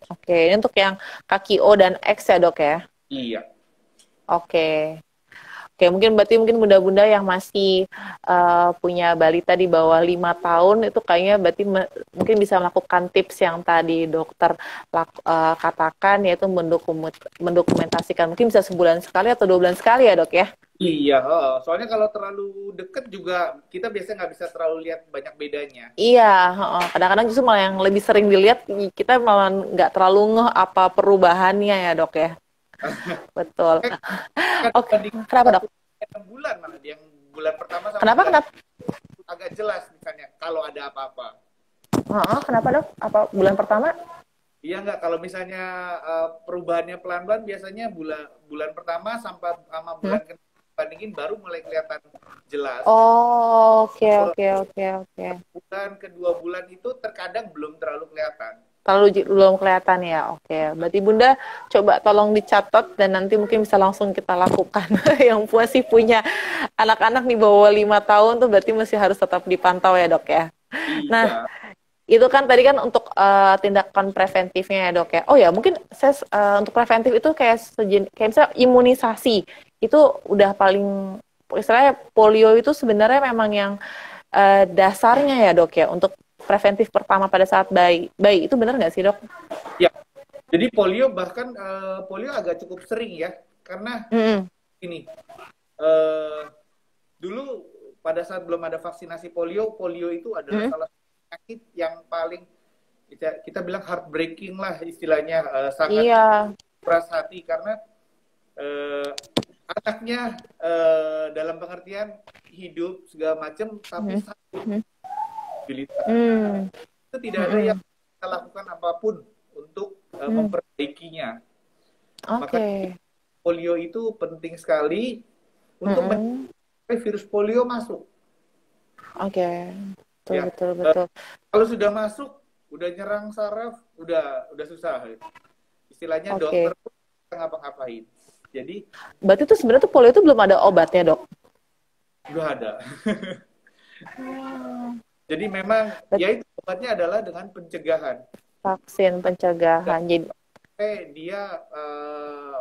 Oke, ini untuk yang kaki O dan X ya dok ya? Iya. Oke. Oke, mungkin bunda-bunda yang masih punya balita di bawah 5 tahun itu kayaknya berarti mungkin bisa melakukan tips yang tadi dokter katakan yaitu mendokumentasikan mungkin bisa sebulan sekali atau 2 bulan sekali ya dok ya? Iya, soalnya kalau terlalu deket juga kita biasanya nggak bisa terlalu lihat banyak bedanya. Iya, heeh. Kadang-kadang justru malah yang lebih sering dilihat kita malah nggak terlalu ngeh apa perubahannya ya dok ya? Betul. Kan Oke, dibanding kenapa dok? 1 bulan malah yang bulan pertama sama Kenapa bulan kenapa? agak jelas misalnya kalau ada apa-apa. Heeh, kenapa dok? Apa bulan pertama? Iya nggak, kalau misalnya perubahannya pelan-pelan biasanya bulan bulan pertama sampai sama Hmm? bulan kedua bandingin baru mulai kelihatan jelas. Oh, oke Kalau oke oke oke. bulan kedua bulan itu terkadang belum terlalu kelihatan. Terlalu belum kelihatan ya. Oke, berarti Bunda coba tolong dicatat dan nanti mungkin bisa langsung kita lakukan. Yang masih punya anak-anak di bawah 5 tahun tuh berarti masih harus tetap dipantau ya, Dok ya. Nah, Iya, itu kan tadi kan untuk tindakan preventifnya ya, Dok ya. Oh ya, mungkin saya untuk preventif itu kayak misalnya imunisasi. Itu udah paling istilahnya polio itu sebenarnya memang yang dasarnya ya, Dok ya, untuk preventif pertama pada saat bayi. Bayi itu benar nggak sih, Dok? ya. Jadi polio bahkan polio agak cukup sering ya, karena Mm-mm. ini eh, dulu pada saat belum ada vaksinasi polio, polio itu adalah Mm-mm. salah satu penyakit yang paling kita bilang heartbreaking lah istilahnya, sangat Iya. keras hati karena eh, anaknya dalam pengertian hidup segala macam tapi Mm-mm. sakit Mm-mm. debilita. Mm. Itu tidak ada Mm-mm. yang kita lakukan apapun untuk Mm. memperbaikinya. Maka Oke. polio itu penting sekali untuk Mm-mm. mencegah virus polio masuk. Oke. Betul, Ya, betul, betul. kalau sudah masuk, udah nyerang saraf, udah susah. Istilahnya dokter Oke. pun nggak ngapa-ngapain. Jadi Berarti itu sebenarnya tuh polio itu belum ada obatnya, Dok? udah ada. Hmm. Jadi memang Bet- ya itu obatnya adalah dengan pencegahan. Vaksin Dan pencegahan. Jadi, sampai dia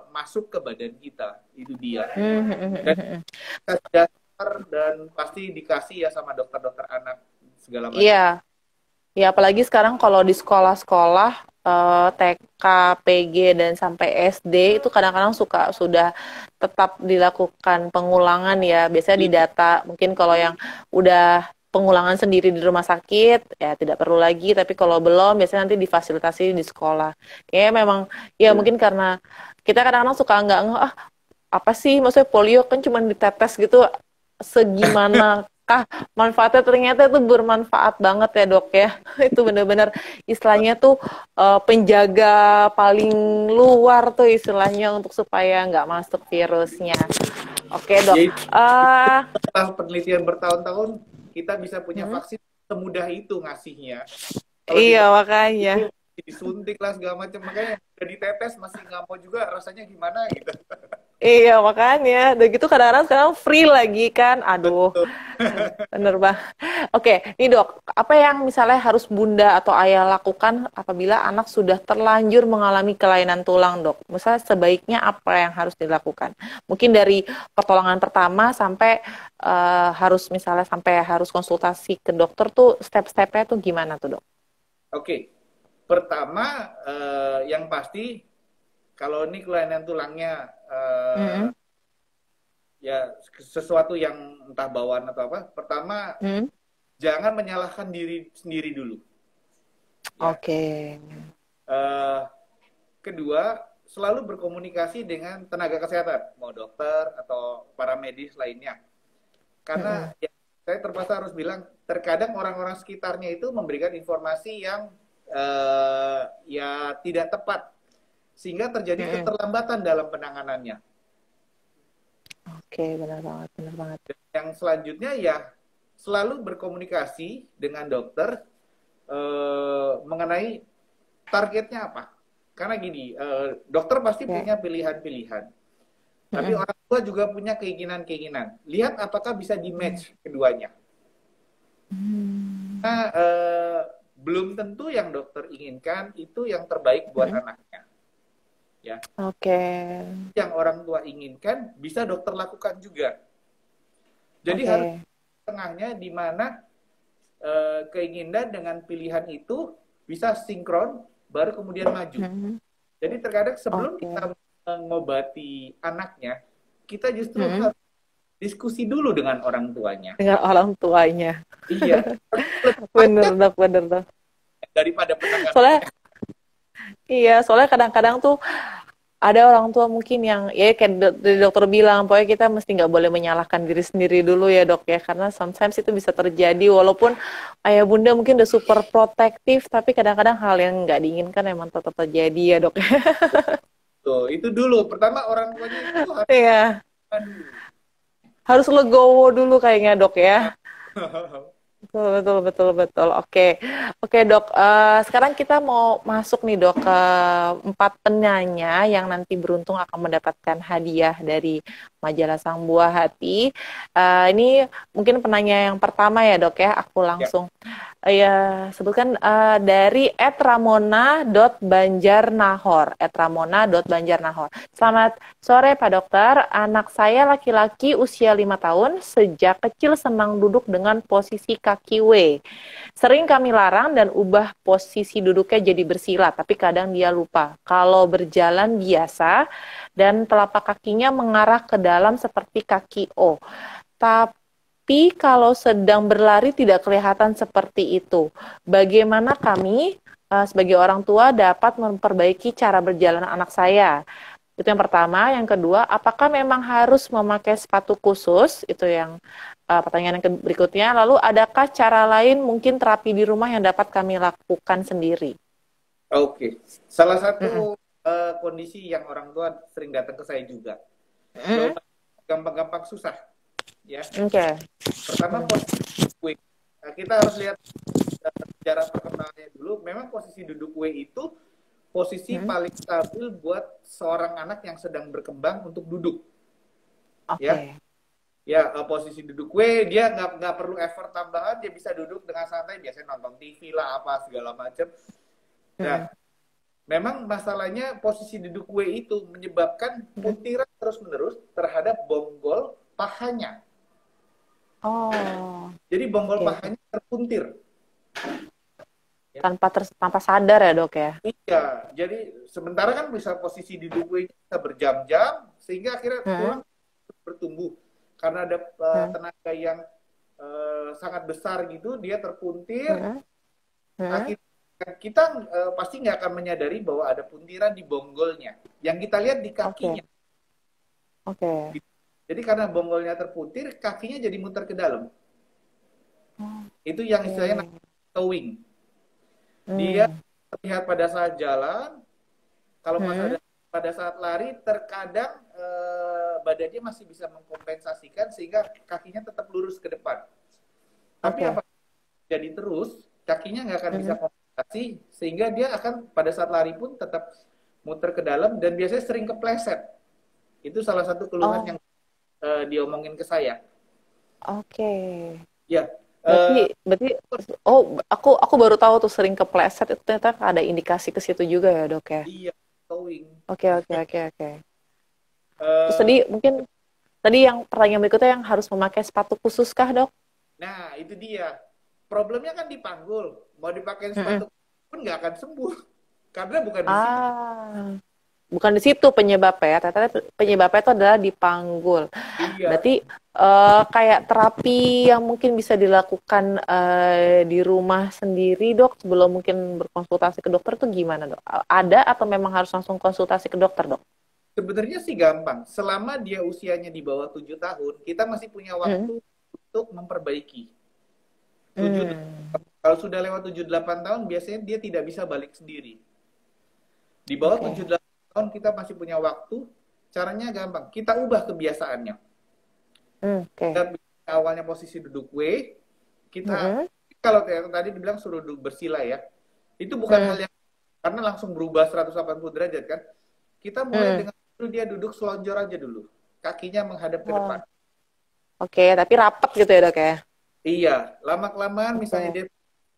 masuk ke badan kita, itu dia. hmm, hmm, hmm, Dan hmm, hmm. tes dasar dan pasti dikasih ya sama dokter-dokter anak segala macam. Iya. Ya, apalagi sekarang kalau di sekolah-sekolah TK, PG, dan sampai SD itu kadang-kadang sudah tetap dilakukan pengulangan ya. Biasanya di data, mungkin kalau yang udah pengulangan sendiri di rumah sakit, ya tidak perlu lagi. Tapi kalau belum, biasanya nanti difasilitasi di sekolah. Kayaknya memang, ya mungkin karena kita kadang-kadang suka nggak, apa sih, maksudnya polio kan cuma ditetes gitu, segimana apakah manfaatnya ternyata itu bermanfaat banget ya dok ya. Itu benar-benar istilahnya tuh penjaga paling luar tuh istilahnya untuk supaya nggak masuk virusnya. Oke dok. Ya, Eh, setelah penelitian bertahun-tahun, kita bisa punya hmm, vaksin semudah itu ngasihnya. Kalau di iya tempat makanya. dulu disuntik lah segala macam, makanya udah ditetes masih nggak mau juga rasanya gimana gitu. Iya makanya. Udah gitu kadang-kadang sekarang free lagi kan. Aduh, Betul. bener bang. Oke, nih dok, apa yang misalnya harus bunda atau ayah lakukan apabila anak sudah terlanjur mengalami kelainan tulang, dok? Misalnya sebaiknya apa yang harus dilakukan? Mungkin dari pertolongan pertama sampai harus misalnya sampai harus konsultasi ke dokter tuh step-stepnya tuh gimana tuh, dok? Oke, pertama yang pasti kalau ini kelainan tulangnya Mm-mm. ya sesuatu yang entah bawaan atau apa, pertama Mm. jangan menyalahkan diri sendiri dulu. Ya. Oke. Eh, kedua, selalu berkomunikasi dengan tenaga kesehatan, mau dokter atau para medis lainnya. Karena Mm-mm. ya, saya terpaksa harus bilang, terkadang orang-orang sekitarnya itu memberikan informasi yang ya tidak tepat, sehingga terjadi Mm-mm. keterlambatan dalam penanganannya. Oke, benar banget, benar banget. Dan yang selanjutnya ya selalu berkomunikasi dengan dokter mengenai targetnya apa. Karena gini, dokter pasti Ya. punya pilihan-pilihan. Tapi Mm-mm. orang tua juga punya keinginan-keinginan. Lihat apakah bisa di-match keduanya. Mm. Nah, belum tentu yang dokter inginkan itu yang terbaik buat Mm-mm. anaknya. Ya, Oke. yang orang tua inginkan bisa dokter lakukan juga. Jadi harus Oke. tengahnya di mana keinginan dengan pilihan itu bisa sinkron, baru kemudian maju. Mm-mm. Jadi terkadang sebelum Oke. kita mengobati anaknya, kita justru Mm-mm. harus diskusi dulu dengan orang tuanya. Dengan orang tuanya. Iya, lebih Bener panjang dok, bener dok. daripada penanganan. Soalnya, iya, soalnya kadang-kadang tuh ada orang tua mungkin yang, ya kayak dari dokter bilang, pokoknya kita mesti nggak boleh menyalahkan diri sendiri dulu ya dok ya, karena sometimes itu bisa terjadi, walaupun ayah bunda mungkin udah super protektif, tapi kadang-kadang hal yang nggak diinginkan emang tetap terjadi ya dok. Tuh, itu dulu. Pertama orang tuanya itu harus Iya, dulu. harus legowo dulu kayaknya dok ya. Betul, betul, betul, betul. Oke, oke dok. Sekarang kita mau masuk nih dok ke 4 penanya yang nanti beruntung akan mendapatkan hadiah dari majalah Sang Buah Hati. Ini mungkin penanya yang pertama ya dok ya. Aku Ya, langsung ya sebutkan dari @ramona.banjarnahor. @ramona.banjarnahor. Selamat sore Pak Dokter. Anak saya laki-laki usia 5 tahun sejak kecil senang duduk dengan posisi kaki W. Sering kami larang dan ubah posisi duduknya jadi bersila, tapi kadang dia lupa. Kalau berjalan biasa dan telapak kakinya mengarah ke dalam seperti kaki O. Tapi kalau sedang berlari tidak kelihatan seperti itu. Bagaimana kami sebagai orang tua dapat memperbaiki cara berjalan anak saya? Itu yang pertama. Yang kedua, apakah memang harus memakai sepatu khusus? Itu yang pertanyaan yang berikutnya. Lalu, adakah cara lain mungkin terapi di rumah yang dapat kami lakukan sendiri? oke. Salah Mm-mm. satu kondisi yang orang tua sering datang ke saya juga. Mm-mm. Jawaban gampang-gampang susah, ya. Oke. Pertama posisi duduk W. Nah, kita harus lihat sejarah perkembangannya dulu. Memang posisi duduk W itu posisi Mm-mm. paling stabil buat seorang anak yang sedang berkembang untuk duduk, ya. Oke. Ya, posisi duduk W dia nggak perlu effort tambahan, dia bisa duduk dengan santai, biasanya nonton TV lah apa segala macam. Mm-mm. Nah, memang masalahnya posisi duduk W itu menyebabkan Mm-mm. puntiran terus-menerus terhadap bonggol pahanya. Oh, Jadi bonggol oke. pahanya terpuntir. Ya. Tanpa sadar ya dok ya? Iya, jadi sementara kan bisa posisi duduk W bisa berjam-jam sehingga akhirnya Mm-mm. tulang bertumbuh karena ada Mm-mm. tenaga yang sangat besar gitu, dia terpuntir. Mm-mm. Mm-mm. Akhirnya kita pasti nggak akan menyadari bahwa ada puntiran di bonggolnya. Yang kita lihat di Oke. kakinya. Oke. Jadi karena bonggolnya terpuntir, kakinya jadi muter ke dalam. Itu yang istilahnya Oke. towing. Dia Hmm. terlihat pada saat jalan, kalau Hmm. pada saat lari, terkadang badannya masih bisa mengkompensasikan sehingga kakinya tetap lurus ke depan. Tapi Oke. apa jadi terus, kakinya nggak akan bisa Hmm. kompensasi sehingga dia akan pada saat lari pun tetap muter ke dalam dan biasanya sering kepleset. Itu salah satu keluhan Oh, yang diomongin ke saya. oke. Ya, Berarti, uh, berarti, oh, aku baru tahu tuh sering kepleset itu ternyata ada indikasi ke situ juga ya, Dok ya. iya, towing. Oke, oke, oke, oke. Terus tadi Uh, mungkin tadi yang pertanyaan berikutnya yang harus memakai sepatu khusus kah, Dok? nah, itu dia. Problemnya kan dipanggul. Mau dipakai Mm-mm. sepatu pun nggak akan sembuh. Karena bukan di situ. Ah, bukan di situ penyebabnya. Ternyata penyebabnya itu adalah di panggul. Iya, Berarti kayak terapi yang mungkin bisa dilakukan di rumah sendiri, Dok, sebelum mungkin berkonsultasi ke dokter tuh gimana, Dok? Ada atau memang harus langsung konsultasi ke dokter, Dok? sebenarnya sih gampang. Selama dia usianya di bawah 7 tahun, kita masih punya Mm. waktu untuk memperbaiki. 7, Hmm. kalau sudah lewat 7-8 tahun, biasanya dia tidak bisa balik sendiri. Di bawah Oke. 7-8 tahun, kita masih punya waktu. Caranya gampang. Kita ubah kebiasaannya. Oke. Kita awalnya posisi duduk W, kita Mm-mm. kalau tadi dibilang suruh duduk bersila ya, itu bukan hal Mm. yang karena langsung berubah 180 derajat kan. Kita mulai Mm. dengan dia duduk selonjor aja dulu. Kakinya menghadap ke depan. Oh, oke, tapi rapat gitu ya, Dok ya? Iya, lama-kelamaan misalnya Oke. dia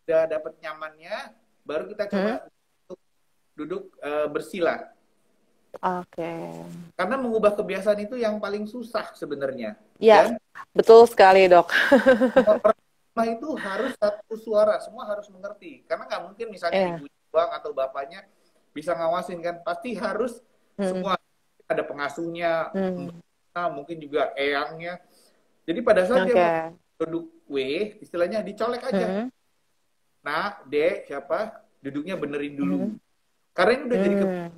udah dapat nyamannya, baru kita coba Mm. untuk duduk bersila. Oke. Karena mengubah kebiasaan itu yang paling susah sebenarnya. Ya, Dan betul sekali, Dok. semua orang rumah itu harus satu suara, semua harus mengerti. Karena nggak mungkin misalnya Iya. ibu doang atau bapaknya bisa ngawasin kan. Pasti harus Mm. semua ada pengasuhnya, Mm. mungkin juga eyangnya. Jadi pada saat dia mau Oke. duduk W, istilahnya dicolek aja. Mm. Nah, D, siapa? Duduknya benerin dulu. Mm. Karena ini udah jadi Mm.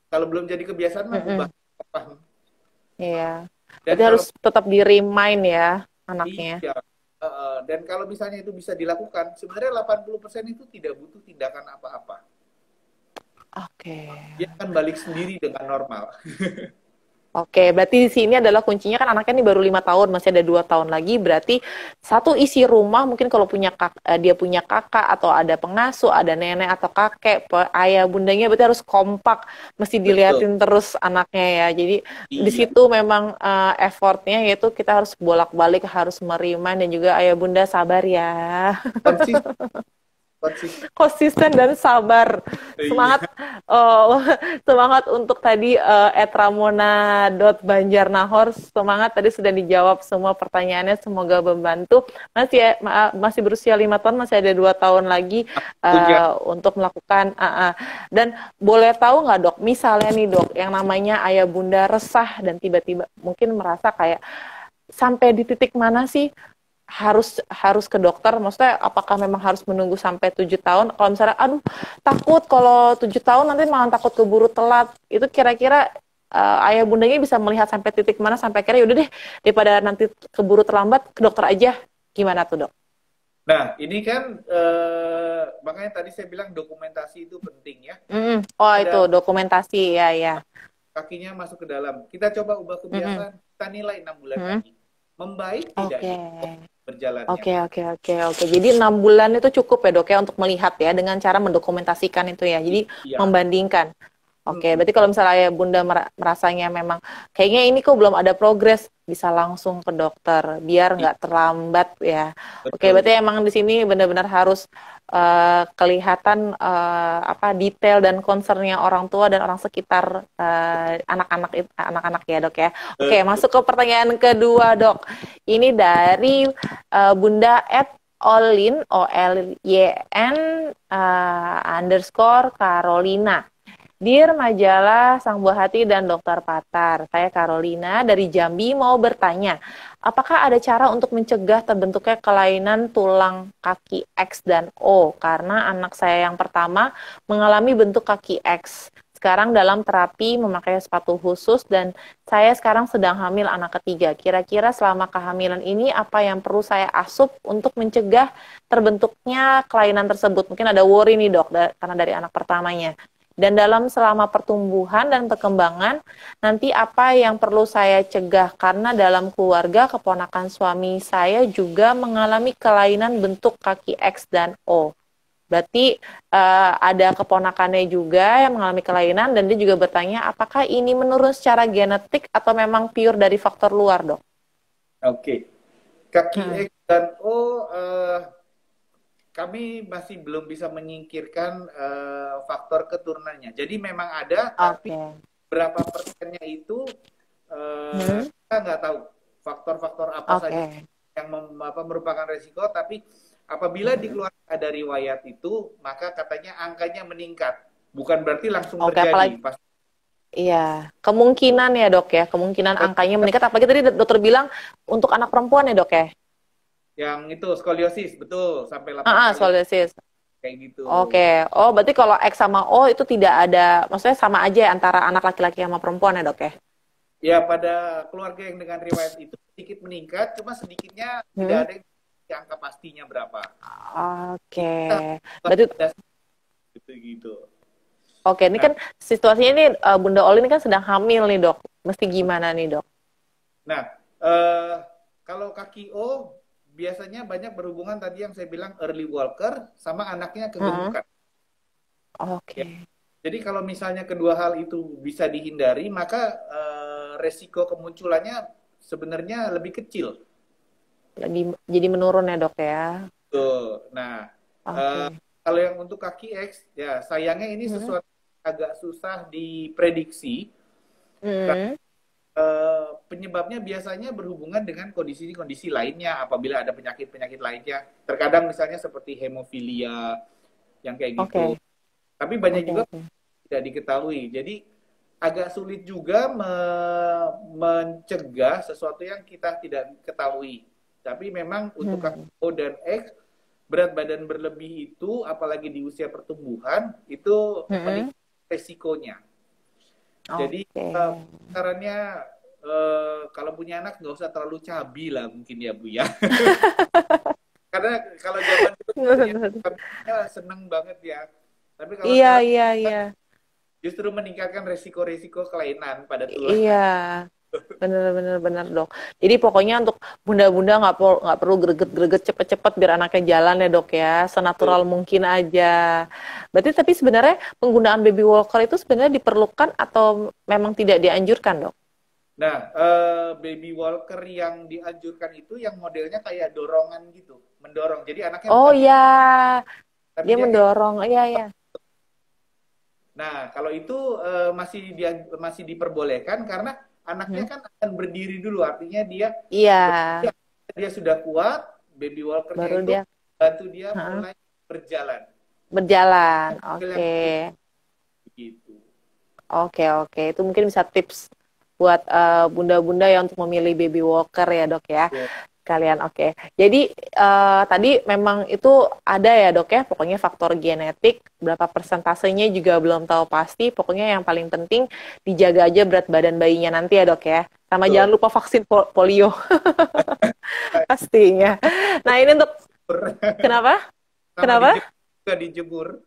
kalau belum jadi kebiasaan mah ubah. Mm-mm. Iya. Dan Berarti harus kalau tetap di-remind ya anaknya. iya, dan kalau misalnya itu bisa dilakukan, sebenarnya 80% itu tidak butuh tindakan apa-apa. Oke. Dia akan balik sendiri dengan normal. Oke, berarti di sini adalah kuncinya kan anaknya ini baru 5 tahun, masih ada 2 tahun lagi. Berarti satu isi rumah mungkin kalau dia punya kakak atau ada pengasuh, ada nenek atau kakek, ayah bundanya, berarti harus kompak, mesti Betul. diliatin terus anaknya ya. Jadi di Iya. situ memang effortnya yaitu kita harus bolak-balik, harus meriman dan juga ayah bunda sabar ya. Konsis, konsisten. Konsisten dan sabar. Iya. Semangat, oh, semangat untuk tadi @ramona.banjarnahor. Semangat tadi sudah dijawab semua pertanyaannya. Semoga membantu. Masih masih berusia 5 tahun, masih ada 2 tahun lagi Punya. untuk melakukan. Dan boleh tahu nggak, Dok? Misalnya nih, Dok, yang namanya ayah bunda resah dan tiba-tiba mungkin merasa kayak sampai di titik mana sih harus harus ke dokter, maksudnya apakah memang harus menunggu sampai 7 tahun? Kalau misalnya, aduh takut kalau 7 tahun nanti malah takut keburu telat, itu kira-kira ayah bundanya bisa melihat sampai titik mana sampai akhirnya yaudah deh daripada nanti keburu terlambat ke dokter aja, gimana tuh, Dok? Nah, ini kan makanya tadi saya bilang dokumentasi itu penting ya. Oh itu Ada dokumentasi ya ya. kakinya masuk ke dalam. Kita coba ubah Mm-mm. kebiasaan. Kita nilai 6 bulan Mm-mm. lagi. Membaik tidak Oke. nih berjalannya? Oke, oke, oke, oke. Jadi 6 bulan itu cukup ya, Dok ya, untuk melihat ya dengan cara mendokumentasikan itu ya. Jadi Iya. membandingkan. Oke, Hmm, berarti kalau misalnya Bunda merasanya memang kayaknya ini kok belum ada progres, bisa langsung ke dokter biar iya, nggak terlambat ya. Oke, betul. berarti emang di sini benar-benar harus kelihatan apa detail dan concernnya orang tua dan orang sekitar anak-anak ya, Dok ya. Oke, Betul. masuk ke pertanyaan kedua, Dok. Ini dari Bunda Olin OLYN underscore Carolina. Dear Majalah Sang Buah Hati dan Dokter Patar, saya Carolina dari Jambi mau bertanya, apakah ada cara untuk mencegah terbentuknya kelainan tulang kaki X dan O? Karena anak saya yang pertama mengalami bentuk kaki X. sekarang dalam terapi memakai sepatu khusus dan saya sekarang sedang hamil anak ketiga. Kira-kira selama kehamilan ini apa yang perlu saya asup untuk mencegah terbentuknya kelainan tersebut? Mungkin ada worry nih dok, karena dari anak pertamanya. Dan dalam selama pertumbuhan dan perkembangan, nanti apa yang perlu saya cegah? Karena dalam keluarga keponakan suami saya juga mengalami kelainan bentuk kaki X dan O. Berarti ada keponakannya juga yang mengalami kelainan dan dia juga bertanya apakah ini menurun secara genetik atau memang pure dari faktor luar, dok? Oke. Kaki X dan O kami masih belum bisa menyingkirkan faktor keturunannya. Jadi memang ada, tapi berapa persennya itu kita nggak tahu. Faktor-faktor apa saja yang merupakan resiko, tapi apabila di keluarga ada riwayat itu, maka katanya angkanya meningkat. Bukan berarti langsung terjadi. Iya, kemungkinan ya dok ya, kemungkinan angkanya meningkat. Apalagi tadi dokter bilang untuk anak perempuan ya dok ya? Yang itu skoliosis, betul, sampai 8 kali. Skoliosis. Kayak gitu. Oke. Oh, berarti kalau X sama O itu tidak ada, maksudnya sama aja ya antara anak laki-laki sama perempuan ya dok ya? Ya, pada keluarga yang dengan riwayat itu sedikit meningkat, cuma sedikitnya tidak ada yang angka pastinya berapa. Oke. Berarti gitu. Oke, ini kan situasinya ini Bunda Oli ini kan sedang hamil nih dok. Mesti gimana nih dok? Nah, kalau kaki O biasanya banyak berhubungan tadi yang saya bilang early walker sama anaknya kegemukan. Oke. Ya. Jadi kalau misalnya kedua hal itu bisa dihindari, maka resiko kemunculannya sebenarnya lebih kecil. Jadi menurun ya dok ya? Tuh. Nah, kalau yang untuk kaki X, ya sayangnya ini sesuatu agak susah diprediksi. Penyebabnya biasanya berhubungan dengan kondisi-kondisi lainnya. Apabila ada penyakit-penyakit lainnya, terkadang misalnya seperti hemofilia yang kayak gitu. Tapi banyak juga tidak diketahui. Jadi agak sulit juga mencegah sesuatu yang kita tidak ketahui. Tapi memang untuk O dan X, berat badan berlebih itu, apalagi di usia pertumbuhan, itu meningkat resikonya. Jadi sarannya kalau punya anak nggak usah terlalu cabi lah mungkin ya Bu ya. Karena kalau zaman dulu seneng banget ya. Tapi kalau sekarang justru meningkatkan resiko-resiko kelainan pada tulang. Iya, bener dok. Jadi pokoknya untuk bunda-bunda nggak perlu greget-greget cepet-cepet biar anaknya jalan ya dok ya, senatural mungkin aja. Berarti tapi sebenarnya penggunaan baby walker itu sebenarnya diperlukan atau memang tidak dianjurkan dok? Nah, baby walker yang dianjurkan itu yang modelnya kayak dorongan gitu, mendorong. Jadi anaknya dia mendorong, iya. Nah, kalau itu masih diperbolehkan karena anaknya kan akan berdiri dulu, artinya dia sudah kuat, baby walkernya baru itu bantu dia mulai berjalan. Oke. Gitu. Oke. Itu mungkin bisa tips buat bunda-bunda yang untuk memilih baby walker ya dok ya. Kalian oke. Jadi tadi memang itu ada ya dok ya, pokoknya faktor genetik, berapa persentasenya juga belum tahu pasti, pokoknya yang paling penting dijaga aja berat badan bayinya nanti ya dok ya. Sama jangan lupa vaksin polio. Pastinya. Nah ini untuk, kenapa? Juga dijemur.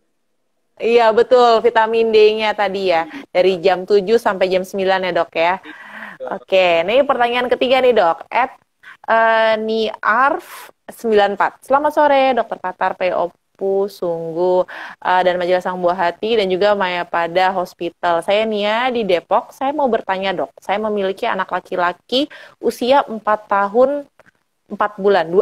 Iya betul, vitamin D-nya tadi ya, dari jam 7 sampai jam 9 ya dok ya. Oke, ini pertanyaan ketiga nih dok, Niarf94. Selamat sore Dokter Patar PO Sungguh dan Majalah Sang Buah Hati dan juga Maya Pada Hospital. Saya Nia di Depok. Saya mau bertanya dok, saya memiliki anak laki-laki usia 4 tahun 4 bulan, 2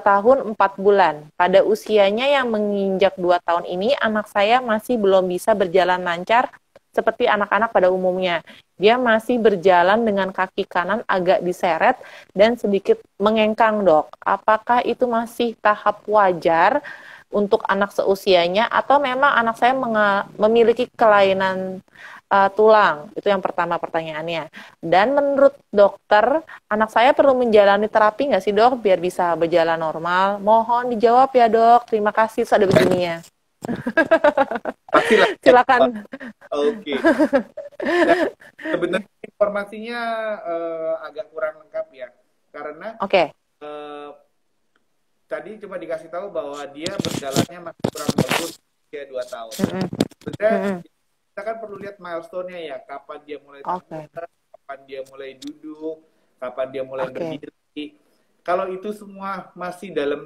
tahun 4 bulan. Pada usianya yang menginjak 2 tahun ini, anak saya masih belum bisa berjalan lancar seperti anak-anak pada umumnya. Dia masih berjalan dengan kaki kanan agak diseret dan sedikit mengengkang, dok. Apakah itu masih tahap wajar untuk anak seusianya atau memang anak saya memiliki kelainan tulang? Itu yang pertama pertanyaannya. Dan menurut dokter, anak saya perlu menjalani terapi nggak sih dok biar bisa berjalan normal? Mohon dijawab ya dok. Terima kasih. Ada begini ya. Pastilah. Silakan. Oke. Dan sebenarnya informasinya agak kurang lengkap ya, karena Oke. eh, tadi cuma dikasih tahu bahwa dia berjalannya masih kurang bagus dia 2 tahun. Mm-mm. Sebenarnya Mm-mm. kita kan perlu lihat milestone-nya ya, kapan dia mulai Oke. terbuka, kapan dia mulai duduk, kapan dia mulai Oke. berdiri. Kalau itu semua masih dalam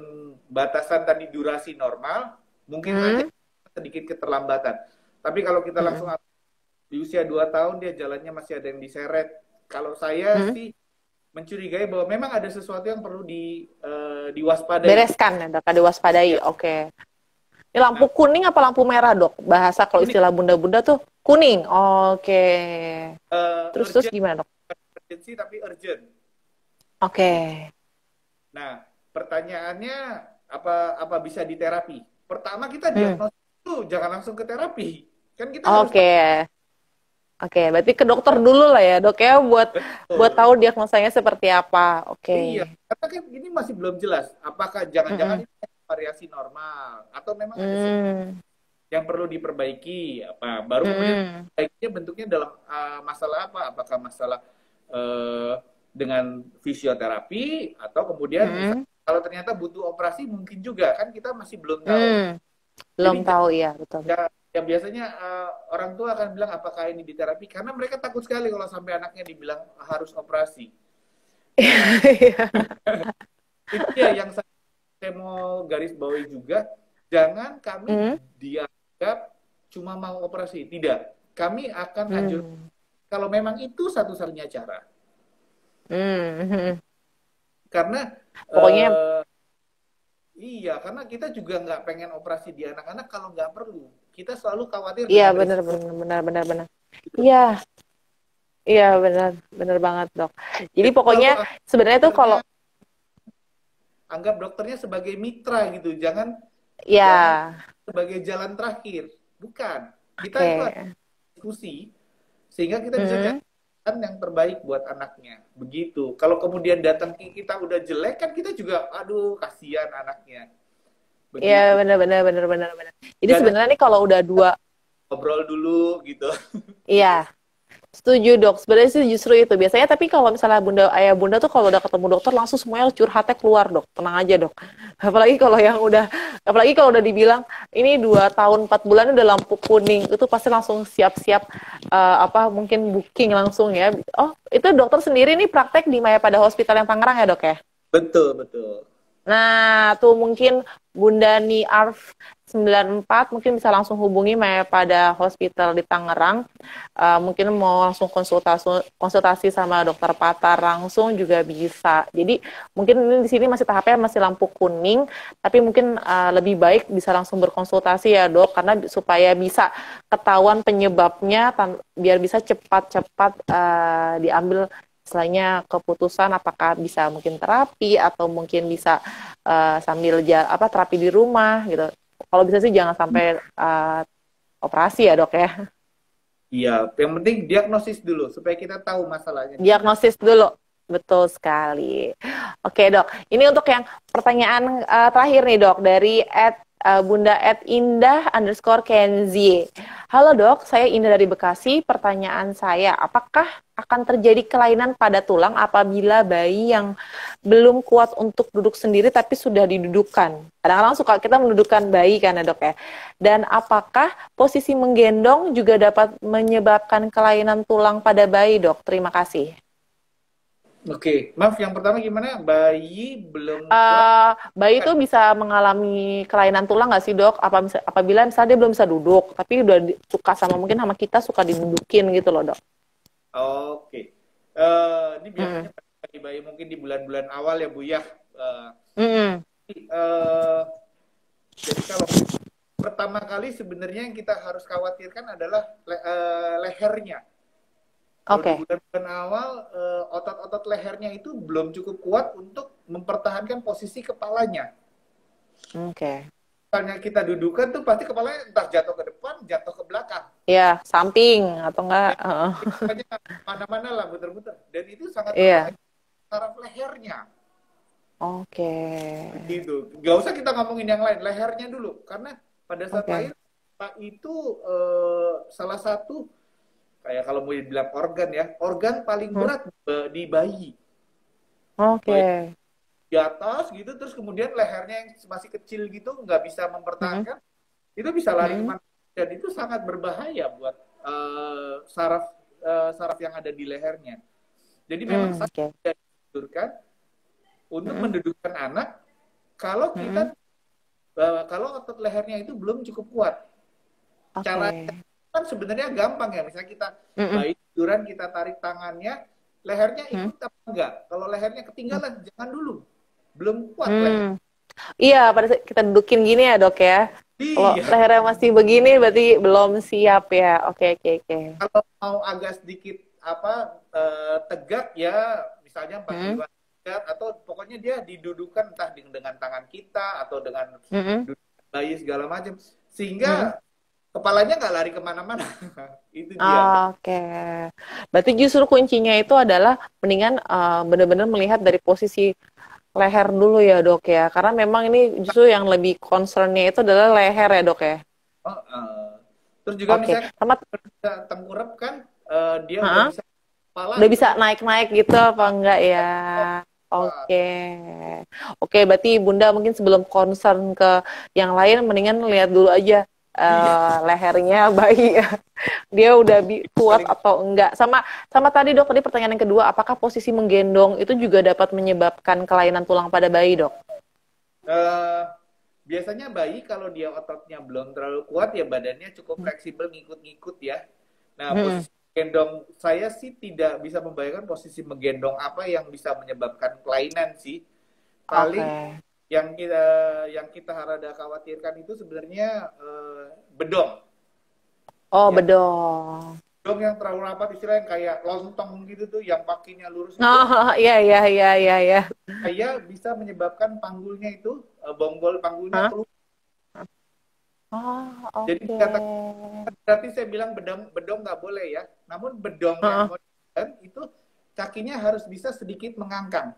batasan tadi durasi normal, mungkin saja Mm. sedikit keterlambatan. Tapi kalau kita langsung Mm-mm. di usia 2 tahun dia jalannya masih ada yang diseret. Kalau saya Mm. sih mencurigai bahwa memang ada sesuatu yang perlu diwaspadai. Bereskan ya, dok. Diwaspadai. Ya. Oke. Ini lampu kuning apa lampu merah, dok? Bahasa kalau Kuning. istilah bunda-bunda tuh kuning. Oke. Terus Urgent, gimana, dok? urgency tapi urgent. Oke. Nah, pertanyaannya apa bisa diterapi? Pertama kita diagnosis dulu, jangan langsung ke terapi. Kan kita harus Oke. Oke, berarti ke dokter dulu lah ya, dok ya, buat tahu diagnosanya seperti apa. Oke. Iya, karena kan ini masih belum jelas. Apakah jangan-jangan ini variasi normal atau memang ada sesuatu yang perlu diperbaiki? Apa baru kemudian baiknya bentuknya dalam masalah apa? Apakah masalah dengan fisioterapi atau kemudian misalnya, kalau ternyata butuh operasi mungkin juga kan kita masih belum tahu. Belum Jadi, tahu ya, betul. Ya biasanya orang tua akan bilang apakah ini diterapi karena mereka takut sekali kalau sampai anaknya dibilang harus operasi. Itu ya yang saya mau garis bawahi juga, jangan kami dianggap cuma mau operasi, tidak. Kami akan anjur kalau memang itu satu-satunya cara. Karena pokoknya iya, karena kita juga nggak pengen operasi di anak-anak kalau nggak perlu. Kita selalu khawatir. Iya, benar. Iya. Iya, benar banget, dok. Jadi pokoknya sebenarnya tuh kalau anggap dokternya sebagai mitra gitu, jangan sebagai jalan terakhir. Bukan. Kita itu ada diskusi sehingga kita bisa jalan yang terbaik buat anaknya. Begitu. Kalau kemudian datang kita udah jelek kan kita juga aduh kasihan anaknya. Iya, benar. Jadi sebenarnya nih kalau udah ngobrol dulu gitu. Iya. Setuju, dok. Sebenarnya sih justru itu biasanya, tapi kalau misalnya ayah bunda tuh kalau udah ketemu dokter langsung semuanya curhatnya keluar, dok. Tenang aja, dok. Apalagi kalau udah dibilang ini 2 tahun 4 bulan udah lampu kuning, itu pasti langsung siap-siap mungkin booking langsung ya. Oh, itu dokter sendiri nih praktek di Mayapada Hospital yang Tangerang ya, dok ya? Betul. Nah, tuh mungkin Bunda Niarf 94 mungkin bisa langsung hubungi Mayapada Hospital di Tangerang. Mungkin mau langsung konsultasi sama dokter Patar langsung juga bisa. Jadi mungkin ini di sini masih tahapnya masih lampu kuning, tapi mungkin lebih baik bisa langsung berkonsultasi ya, dok, karena supaya bisa ketahuan penyebabnya biar bisa cepat-cepat diambil istilahnya keputusan apakah bisa mungkin terapi atau mungkin bisa sambil terapi di rumah gitu. Kalau bisa sih jangan sampai operasi ya, dok ya. Iya, yang penting diagnosis dulu supaya kita tahu masalahnya. Diagnosis dulu, betul sekali. Oke, dok. Ini untuk yang pertanyaan terakhir nih, dok, dari Bunda @Indah_Kenzie. Halo dok, saya Indah dari Bekasi. Pertanyaan saya, apakah akan terjadi kelainan pada tulang apabila bayi yang belum kuat untuk duduk sendiri tapi sudah didudukkan? Kadang-kadang suka kita mendudukkan bayi kan ya, dok ya. Dan apakah posisi menggendong juga dapat menyebabkan kelainan tulang pada bayi, dok? Terima kasih. Oke, maaf yang pertama gimana? Bayi belum kuat? Bayi itu bisa mengalami kelainan tulang nggak sih, dok? Apabila misalnya dia belum bisa duduk, tapi udah suka mungkin sama kita suka didudukin gitu loh, dok. Oke. Ini biasanya bayi mungkin di bulan-bulan awal ya, Bu ya. Jadi kalau pertama kali sebenarnya yang kita harus khawatirkan adalah lehernya. Di bulan-bulan awal, otot-otot lehernya itu belum cukup kuat untuk mempertahankan posisi kepalanya. Misalnya kita dudukan tuh pasti kepalanya entah jatuh ke depan, jatuh ke belakang. Iya, samping atau enggak. Mana-mana lah muter-muter. Dan itu sangat berbahaya saraf lehernya. Gitu. Gak usah kita ngomongin yang lain, lehernya dulu. Karena pada saat lahir Pak itu salah satu kayak kalau mau dibilang organ ya, organ paling Hmm? berat di bayi. Oke. Bayi di atas gitu, terus kemudian lehernya yang masih kecil gitu nggak bisa Hmm? mempertahankan, itu bisa lari Hmm? kemana, dan itu sangat berbahaya buat saraf saraf yang ada di lehernya. Jadi memang Hmm, saya oke. tidak dianjurkan untuk Hmm? mendudukkan anak kalau Hmm? kita kalau otot lehernya itu belum cukup kuat. Oke. Caranya kan sebenarnya gampang ya, misalnya kita Hmm? bayi tiduran, kita tarik tangannya, lehernya Hmm? ikut apa enggak? Kalau lehernya Hmm? ketinggalan, jangan dulu, belum kuat leher. Hmm. Iya, pada saat kita dudukin gini ya dok ya. Kalau Iya, lehernya masih begini berarti belum siap ya. Oke, oke, oke. kalau mau agak sedikit apa tegak ya, misalnya Hmm? 45 derajat, atau pokoknya dia didudukan entah dengan tangan kita atau dengan Hmm? dudukan bayi segala macam, Hmm? sehingga kepalanya nggak lari kemana-mana. Itu dia. Oke. Berarti justru kuncinya itu adalah mendingan benar-benar melihat dari posisi leher dulu ya dok ya. Karena memang ini justru yang lebih concernnya itu adalah leher ya dok ya. Oh, terus juga Oke. misalnya Sama, bisa tengkurap kan, dia udah ha? bisa kepala Udah itu bisa naik-naik gitu apa enggak ya? Pak. Oke. Oke, berarti Bunda mungkin sebelum concern ke yang lain, mendingan lihat dulu aja Iya, lehernya bayi ya. Dia udah kuat paling atau enggak. Sama sama tadi dok, tadi pertanyaan yang kedua, apakah posisi menggendong itu juga dapat menyebabkan kelainan tulang pada bayi dok? eh, biasanya bayi kalau dia ototnya belum terlalu kuat ya badannya cukup fleksibel ngikut-ngikut ya. Nah, Hmm. posisi menggendong saya sih tidak bisa membayangkan posisi menggendong apa yang bisa menyebabkan kelainan sih. Paling Oke. yang kita harada khawatirkan itu sebenarnya bedong. Oh, Ya, bedong. bedong yang terlalu rapat, istilahnya kayak lontong gitu tuh, yang kakinya lurus itu, Oh, iya, iya, iya, iya, iya. saya bisa menyebabkan panggulnya itu, bonggol panggulnya Hah? keluar. Oh, Jadi oke. dikatakan, berarti saya bilang bedong bedong nggak boleh ya. Namun bedong yang Heeh. modern itu kakinya harus bisa sedikit mengangkang.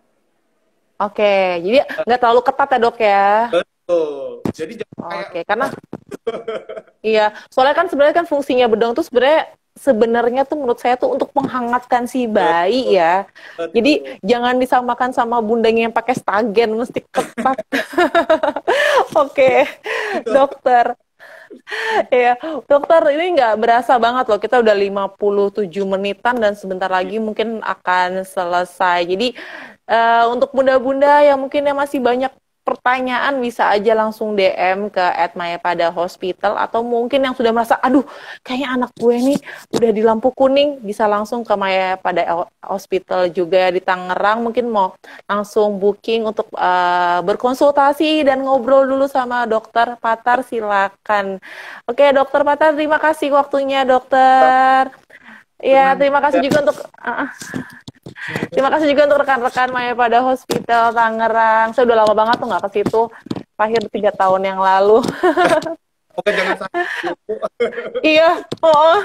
Oke, jadi nggak terlalu ketat ya dok ya. Betul. Jadi jangan kayak Oke, karena iya, soalnya kan sebenarnya kan fungsinya bedong tuh sebenarnya tuh menurut saya tuh untuk menghangatkan si bayi betul, ya. Jadi betul. jangan disamakan sama bundanya yang pakai stagen mesti ketat. Oke, Itu dokter. Ya, dokter ini nggak berasa banget loh. Kita udah 57 menitan dan sebentar lagi mungkin akan selesai. Jadi untuk bunda-bunda yang mungkin yang masih banyak pertanyaan bisa aja langsung DM ke @mayapada hospital atau mungkin yang sudah merasa aduh kayaknya anak gue nih udah di lampu kuning bisa langsung ke Mayapada hospital juga di Tangerang mungkin mau langsung booking untuk berkonsultasi dan ngobrol dulu sama dokter Patar silakan. Oke, dokter Patar, terima kasih waktunya, dokter. Ya, senang terima kasih juga. juga untuk terima kasih juga untuk rekan-rekan Mayapada Hospital Tangerang. Saya udah lama banget tuh nggak ke situ, akhir 3 tahun yang lalu. Semoga jangan sakit dulu. Iya, oh.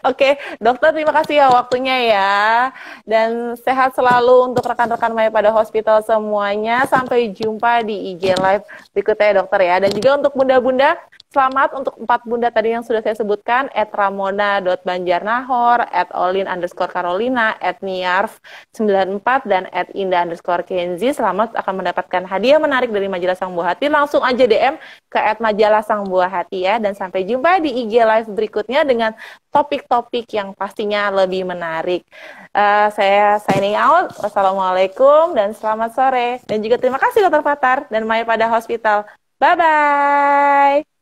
Oke, dokter terima kasih ya waktunya ya. Dan sehat selalu untuk rekan-rekan Mayapada Hospital semuanya. Sampai jumpa di IG Live berikutnya ya dokter ya. Dan juga untuk bunda-bunda, selamat untuk 4 bunda tadi yang sudah saya sebutkan. @ramona.banjarnahor, @olin_carolina, @niarf94, dan @indah_kenzi. Selamat akan mendapatkan hadiah menarik dari Majalah Sang Buah Hati. Langsung aja DM ke @majalah Sang Buah Hati ya. Dan sampai jumpa di IG Live berikutnya dengan topik-topik yang pastinya lebih menarik. Saya signing out. Wassalamualaikum dan selamat sore. Dan juga terima kasih Dokter Fatar dan Mayapada Hospital. Bye-bye.